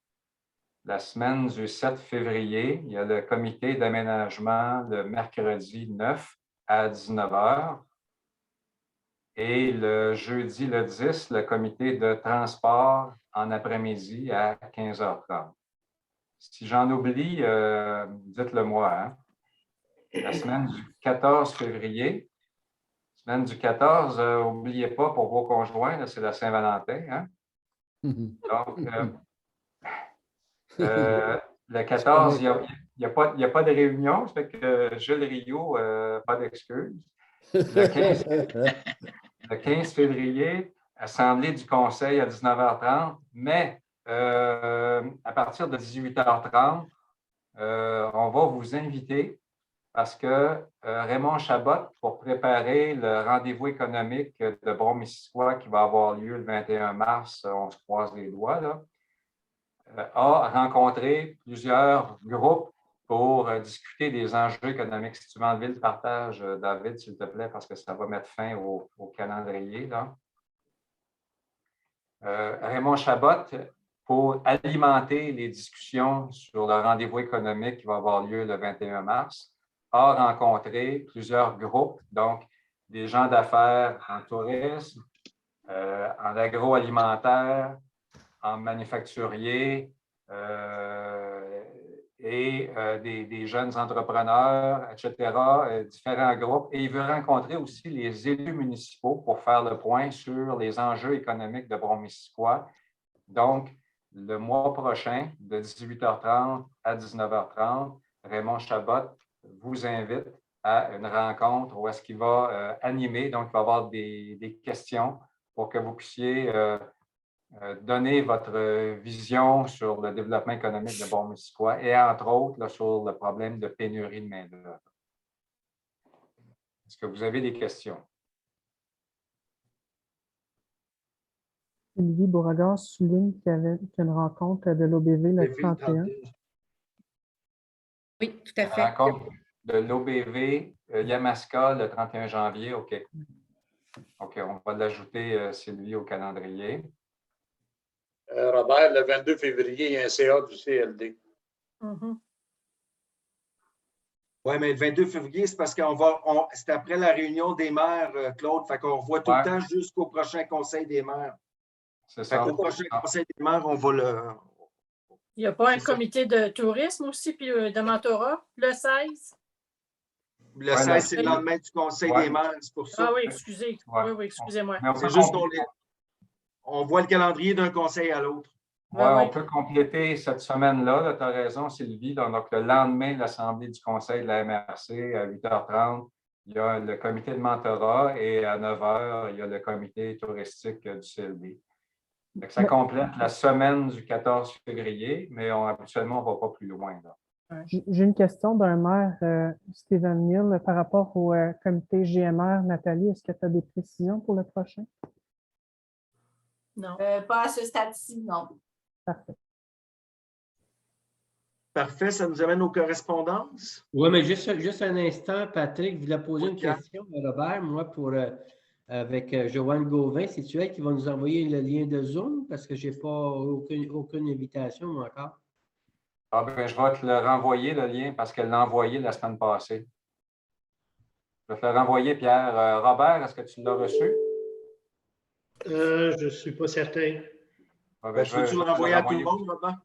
La semaine du 7 février, il y a le comité d'aménagement le mercredi 9 à 19 h. Et le jeudi le 10, le comité de transport en après-midi à 15h30. Si j'en oublie, dites-le moi. Hein? La semaine du 14 février, semaine du 14, n'oubliez pas pour vos conjoints, c'est la Saint-Valentin. Hein? Donc, le 14, il n'y a pas de réunion, ça fait que Jules Rio, pas d'excuses. Le 15 février, assemblée du conseil à 19h30, mais à partir de 18h30, on va vous inviter parce que Raymond Chabot, pour préparer le rendez-vous économique de Brome-Missisquoi qui va avoir lieu le 21 mars, on se croise les doigts, là, a rencontré plusieurs groupes pour discuter des enjeux économiques. Si tu veux enlever le partage, David, s'il te plaît, parce que ça va mettre fin au calendrier. Là. Raymond Chabot, pour alimenter les discussions sur le rendez-vous économique qui va avoir lieu le 21 mars, a rencontré plusieurs groupes, donc des gens d'affaires en tourisme, en agroalimentaire, en manufacturier et des jeunes entrepreneurs, etc., différents groupes. Et il veut rencontrer aussi les élus municipaux pour faire le point sur les enjeux économiques de Brome-Missisquoi. Donc, le mois prochain, de 18h30 à 19h30, Raymond Chabot vous invite à une rencontre où est-ce qu'il va animer, donc il va y avoir des questions pour que vous puissiez donner votre vision sur le développement économique de Brome-Missisquoi et entre autres là, sur le problème de pénurie de main-d'œuvre. Est-ce que vous avez des questions? Sylvie Beauregard souligne qu'il y avait une rencontre de l'OBV le 31. Oui, tout à fait. Rencontre de l'OBV Yamaska le 31 janvier. OK. OK, on va l'ajouter, Sylvie, au calendrier. Robert, le 22 février, il y a un CA du CLD. Oui, mais le 22 février, c'est parce c'est après la réunion des maires, Claude. Fait qu'on revoit tout le temps jusqu'au prochain Conseil des maires. C'est ça. Au prochain Conseil des maires, on va le. Il n'y a pas un comité de tourisme aussi, puis de mentorat, le 16? Le 16, c'est le lendemain du Conseil des maires, c'est pour ça. Ah oui, excusez. Oui, excusez-moi. C'est juste qu'on voit le calendrier d'un conseil à l'autre. Oui, on peut compléter cette semaine-là. Tu as raison, Sylvie. Donc, le lendemain de l'Assemblée du Conseil de la MRC, à 8h30, il y a le comité de mentorat et à 9h, il y a le comité touristique du CLD. Donc, ça complète la semaine du 14 février, mais habituellement, on ne va pas plus loin. Là. J'ai une question d'un maire, Stephen Mill, par rapport au comité GMR. Nathalie, est-ce que tu as des précisions pour le prochain? Non. Pas à ce stade-ci, non. Parfait. Parfait, ça nous amène aux correspondances. Oui, mais juste un instant, Patrick, je voulais poser une question à Robert, moi, avec Joanne Gauvin. C'est-tu elle qui va nous envoyer le lien de Zoom? Parce que je n'ai pas aucune invitation, moi, encore. Ah ben, je vais te le renvoyer, le lien, parce qu'elle l'a envoyé la semaine passée. Je vais te le renvoyer, Pierre. Robert, est-ce que tu l'as reçu? Je ne suis pas certain. Ah ben, tu veux le renvoyer à tout le monde, Robert?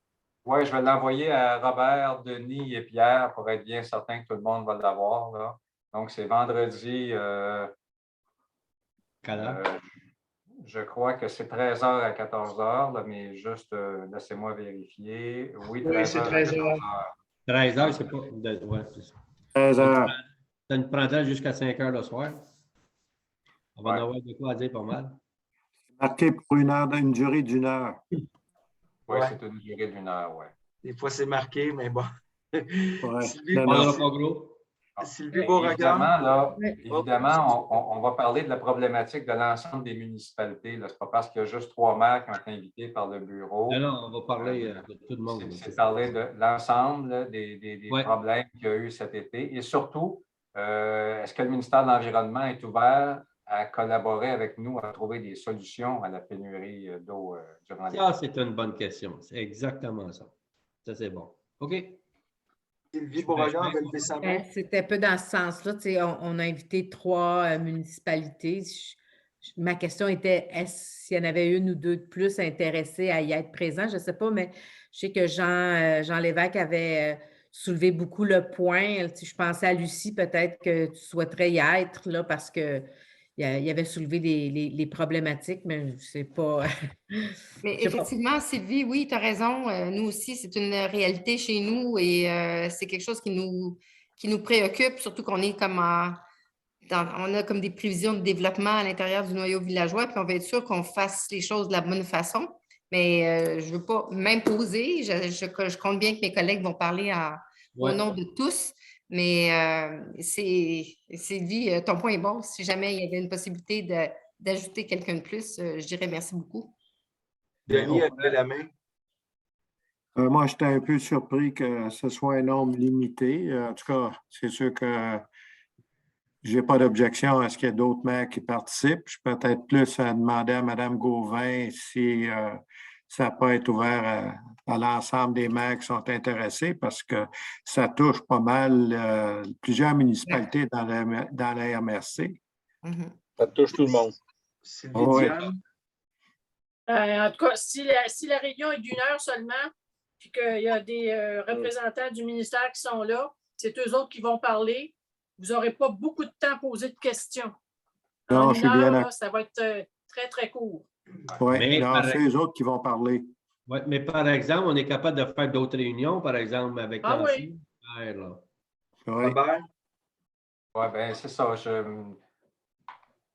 Oui, je vais l'envoyer à Robert, Denis et Pierre pour être bien certain que tout le monde va l'avoir. Là. Donc, c'est vendredi. Je crois que c'est 13h à 14h, là, mais juste laissez-moi vérifier. Oui, c'est 13h. 13h, c'est pas. Ouais, c'est ça. 13h. Ça nous prendra jusqu'à 5h le soir. On va en avoir de quoi à dire pas mal. Marqué pour une durée d'1 heure. Oui, Ouais. c'est une durée d'1 heure, oui. Des fois, c'est marqué, mais bon. Ouais. Sylvie, Non, On non. n'aura pas gros. Sylvie Beauregard. Évidemment, là, Oui. évidemment, on va parler de la problématique de l'ensemble des municipalités. Ce n'est pas parce qu'il y a juste 3 maires qui ont été invités par le bureau. Non, non, on va parler de tout le monde. C'est parler de l'ensemble là, des Ouais. problèmes qu'il y a eu cet été. Et surtout, est-ce que le ministère de l'Environnement est ouvert à collaborer avec nous à trouver des solutions à la pénurie d'eau durant l'été? Ça, c'est une bonne question. C'est exactement ça. Ça, c'est bon. OK. Sylvie Beauregard avait levé sa main. C'était un peu dans ce sens-là. Tu sais, on a invité 3 municipalités. Ma question était, est-ce qu'il y en avait une ou deux de plus intéressées à y être présents? Je ne sais pas, mais je sais que Jean Lévesque avait soulevé beaucoup le point. Tu sais, je pensais à Lucie, peut-être que tu souhaiterais y être là, parce qu'il avait soulevé les problématiques, mais je ne sais pas. Mais Je sais pas. effectivement, Sylvie, oui, tu as raison. Nous aussi, c'est une réalité chez nous et c'est quelque chose qui nous préoccupe, surtout qu'on est comme on a comme des prévisions de développement à l'intérieur du noyau villageois, puis on va être sûr qu'on fasse les choses de la bonne façon. Mais je ne veux pas m'imposer. Je compte bien que mes collègues vont parler au nom de tous. Mais Sylvie, ton point est bon. Si jamais il y avait une possibilité d'ajouter quelqu'un de plus, je dirais merci beaucoup. Denis a levé la main. Moi, j'étais un peu surpris que ce soit un nombre limité. En tout cas, c'est sûr que je n'ai pas d'objection à ce qu'il y ait d'autres maires qui participent. Je peux peut-être plus à demander à Mme Gauvin si ça n'a pas été ouvert à l'ensemble des maires qui sont intéressés parce que ça touche pas mal plusieurs municipalités dans la MRC. Ça touche tout le monde. Sylvie Diane. En tout cas, si la réunion est d'1 heure seulement, puis qu'il y a des représentants du ministère qui sont là, c'est eux autres qui vont parler. Vous n'aurez pas beaucoup de temps à poser de questions. Non, je suis bien là, ça va être très, très court. Oui, c'est eux autres qui vont parler. Oui, mais par exemple, on est capable de faire d'autres réunions, par exemple, avec oui. Oui, bien, c'est ça.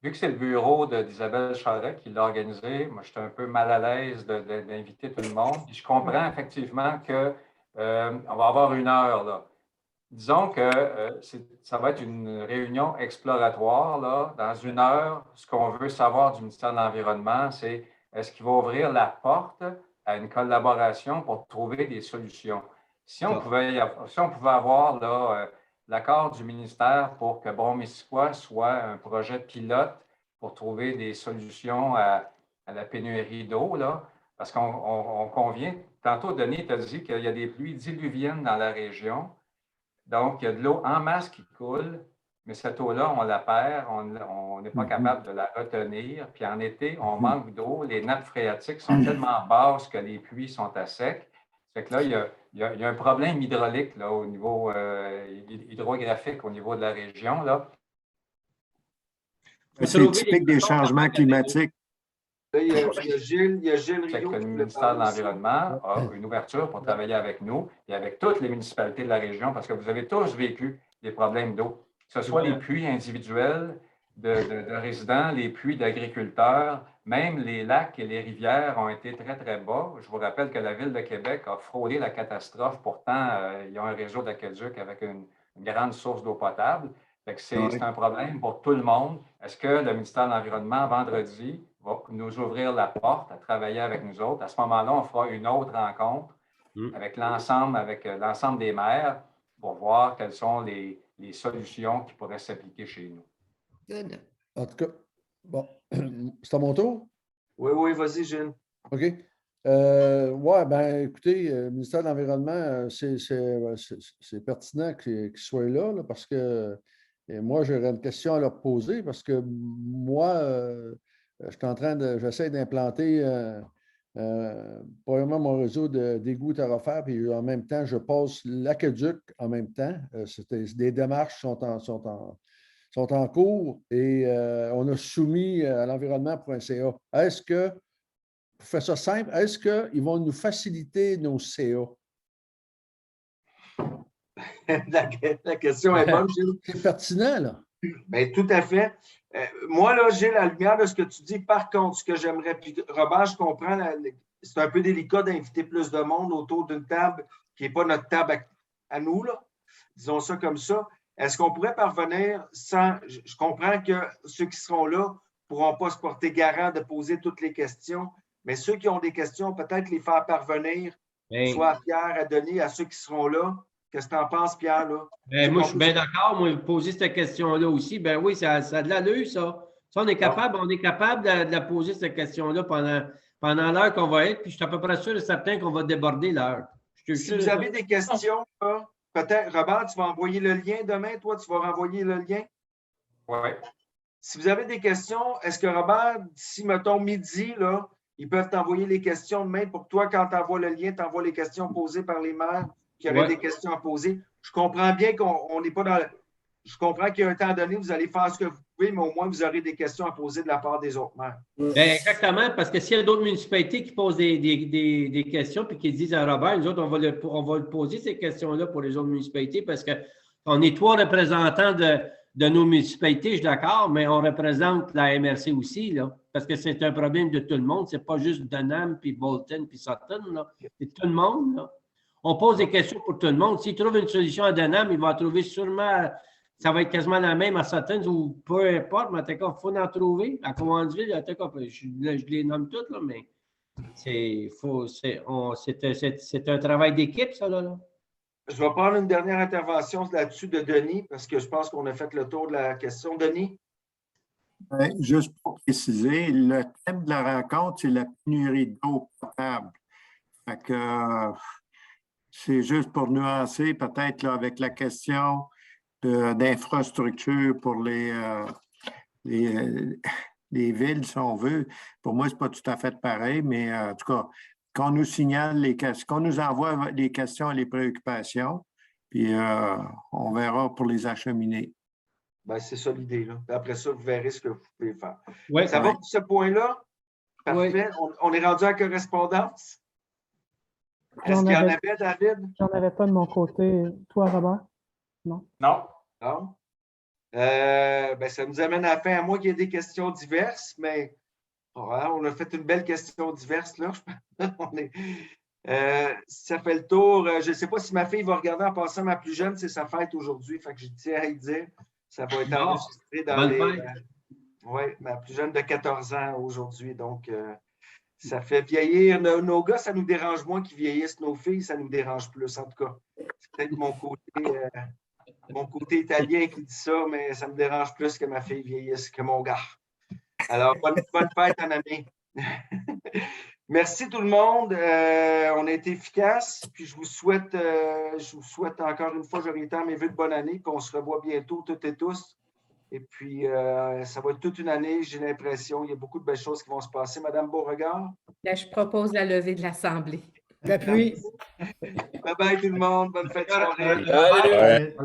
Vu que c'est le bureau d'Isabelle Charret qui l'a organisé, moi, j'étais un peu mal à l'aise d'inviter tout le monde. Et je comprends effectivement qu'on va avoir 1 heure, là. Disons que ça va être une réunion exploratoire. Là. Dans 1 heure, ce qu'on veut savoir du ministère de l'Environnement, c'est est-ce qu'il va ouvrir la porte à une collaboration pour trouver des solutions. Si on pouvait avoir là, l'accord du ministère pour que Bon-Missisquoi soit un projet pilote pour trouver des solutions à la pénurie d'eau, là, parce qu'on convient, tantôt Denis t'a dit qu'il y a des pluies diluviennes dans la région. Donc, il y a de l'eau en masse qui coule, mais cette eau-là, on la perd, on n'est pas capable de la retenir. Puis en été, on manque d'eau. Les nappes phréatiques sont tellement basses que les puits sont à sec. Ça fait que là, il y a un problème hydraulique là, au niveau hydrographique, au niveau de la région. Là. C'est typique des changements climatiques. Là, il y a Gilles Rio. Le ministère de l'Environnement a une ouverture pour travailler avec nous et avec toutes les municipalités de la région parce que vous avez tous vécu des problèmes d'eau, que ce soit les puits individuels de résidents, les puits d'agriculteurs, même les lacs et les rivières ont été très, très bas. Je vous rappelle que la Ville de Québec a frôlé la catastrophe. Pourtant, ils ont un réseau d'aqueduc avec une grande source d'eau potable. C'est un problème pour tout le monde. Est-ce que le ministère de l'Environnement, vendredi, va nous ouvrir la porte à travailler avec nous autres? À ce moment-là, on fera une autre rencontre avec l'ensemble des maires pour voir quelles sont les solutions qui pourraient s'appliquer chez nous. Good. En tout cas, bon, c'est à mon tour? Oui, vas-y, Gilles. OK. Oui, bien, écoutez, le ministère de l'Environnement, c'est pertinent qu'il soit là, parce que moi, j'aurais une question à leur poser parce que moi, j'essaie d'implanter probablement mon réseau d'égouts à refaire, puis en même temps, je passe l'aqueduc en même temps. Des démarches sont en cours et on a soumis à l'environnement.ca. Est-ce que, pour faire ça simple, est-ce qu'ils vont nous faciliter nos CA? La question est bonne, Gilles. C'est pertinent, là. Bien, tout à fait. Moi, là, j'ai la lumière de ce que tu dis. Par contre, ce que j'aimerais, puis Robert, je comprends, c'est un peu délicat d'inviter plus de monde autour d'une table qui n'est pas notre table à nous, là. Disons ça comme ça. Est-ce qu'on pourrait parvenir sans. Je comprends que ceux qui seront là ne pourront pas se porter garant de poser toutes les questions, mais ceux qui ont des questions, peut-être les faire parvenir, soit à Pierre, à Denis, à ceux qui seront là. Qu'est-ce que tu en penses, Pierre? Là? Moi, je suis bien d'accord. Moi, poser cette question-là aussi. Ben oui, ça a de l'allure, ça. Ça, on est capable de la poser, cette question-là, pendant l'heure qu'on va être. Puis je suis à peu près sûr et certain qu'on va déborder l'heure. Si vous avez des questions, peut-être, Robert, tu vas envoyer le lien demain. Toi, tu vas renvoyer le lien? Oui. Si vous avez des questions, est-ce que Robert, d'ici, mettons, midi, là, ils peuvent t'envoyer les questions demain pour que toi, quand tu envoies le lien, tu envoies les questions posées par les maires qui auraient des questions à poser. Je comprends bien qu'on n'est pas dans le... Je comprends qu'il y a un temps donné, vous allez faire ce que vous pouvez, mais au moins, vous aurez des questions à poser de la part des autres maires. Bien, exactement, parce que s'il y a d'autres municipalités qui posent des questions et qui disent à Robert, nous autres, on va poser ces questions-là pour les autres municipalités parce qu'on est 3 représentants de nos municipalités, je suis d'accord, mais on représente la MRC aussi, là, parce que c'est un problème de tout le monde. Ce n'est pas juste Denham, puis Bolton, puis Sutton, là. C'est tout le monde, là. On pose des questions pour tout le monde. S'il trouve une solution à Denham, il va trouver sûrement, ça va être quasiment la même à Sutton ou peu importe, mais en tout cas, il faut en trouver. À Cowansville, en tout cas, je les nomme toutes, là, mais c'est un travail d'équipe, ça, là. Je vais prendre une dernière intervention là-dessus de Denis, parce que je pense qu'on a fait le tour de la question. Denis? Juste pour préciser, le thème de la rencontre, c'est la pénurie d'eau potable. Fait que, c'est juste pour nuancer, peut-être là, avec la question d'infrastructure pour les villes, si on veut. Pour moi, ce n'est pas tout à fait pareil, mais en tout cas, qu'on nous signale qu'on nous envoie les questions et les préoccupations, puis on verra pour les acheminer. Ben, c'est ça l'idée, là. Après ça, vous verrez ce que vous pouvez faire. Ouais, ça va pour ce point-là? Parfait. Ouais. On est rendu à correspondance? Est-ce qu'il y en avait, David? J'en avais pas de mon côté. Toi, Robert? Non? Non. Non? Ben, ça nous amène à la fin, à moins qu'il y ait des questions diverses, mais on a fait une belle question diverse, là. Ça fait le tour. Je ne sais pas si ma fille va regarder en passant. Ma plus jeune, c'est sa fête aujourd'hui. Fait que je tiens à y dire. Ça va être enregistré dans les... Oui, ma plus jeune de 14 ans aujourd'hui. Donc, ça fait vieillir. Nos gars, ça nous dérange moins qu'ils vieillissent. Nos filles, ça nous dérange plus, en tout cas. C'est peut-être mon côté italien qui dit ça, mais ça me dérange plus que ma fille vieillisse, que mon gars. Alors, bonne fête en année. Merci tout le monde. On a été efficace. Puis je vous souhaite encore une fois, Joritan, mes vœux de bonne année, qu'on se revoit bientôt toutes et tous. Et puis, ça va être toute une année, j'ai l'impression. Il y a beaucoup de belles choses qui vont se passer. Madame Beauregard? Là, je propose la levée de l'Assemblée. D'appui. Bye bye tout le monde. Bonne fête de soirée.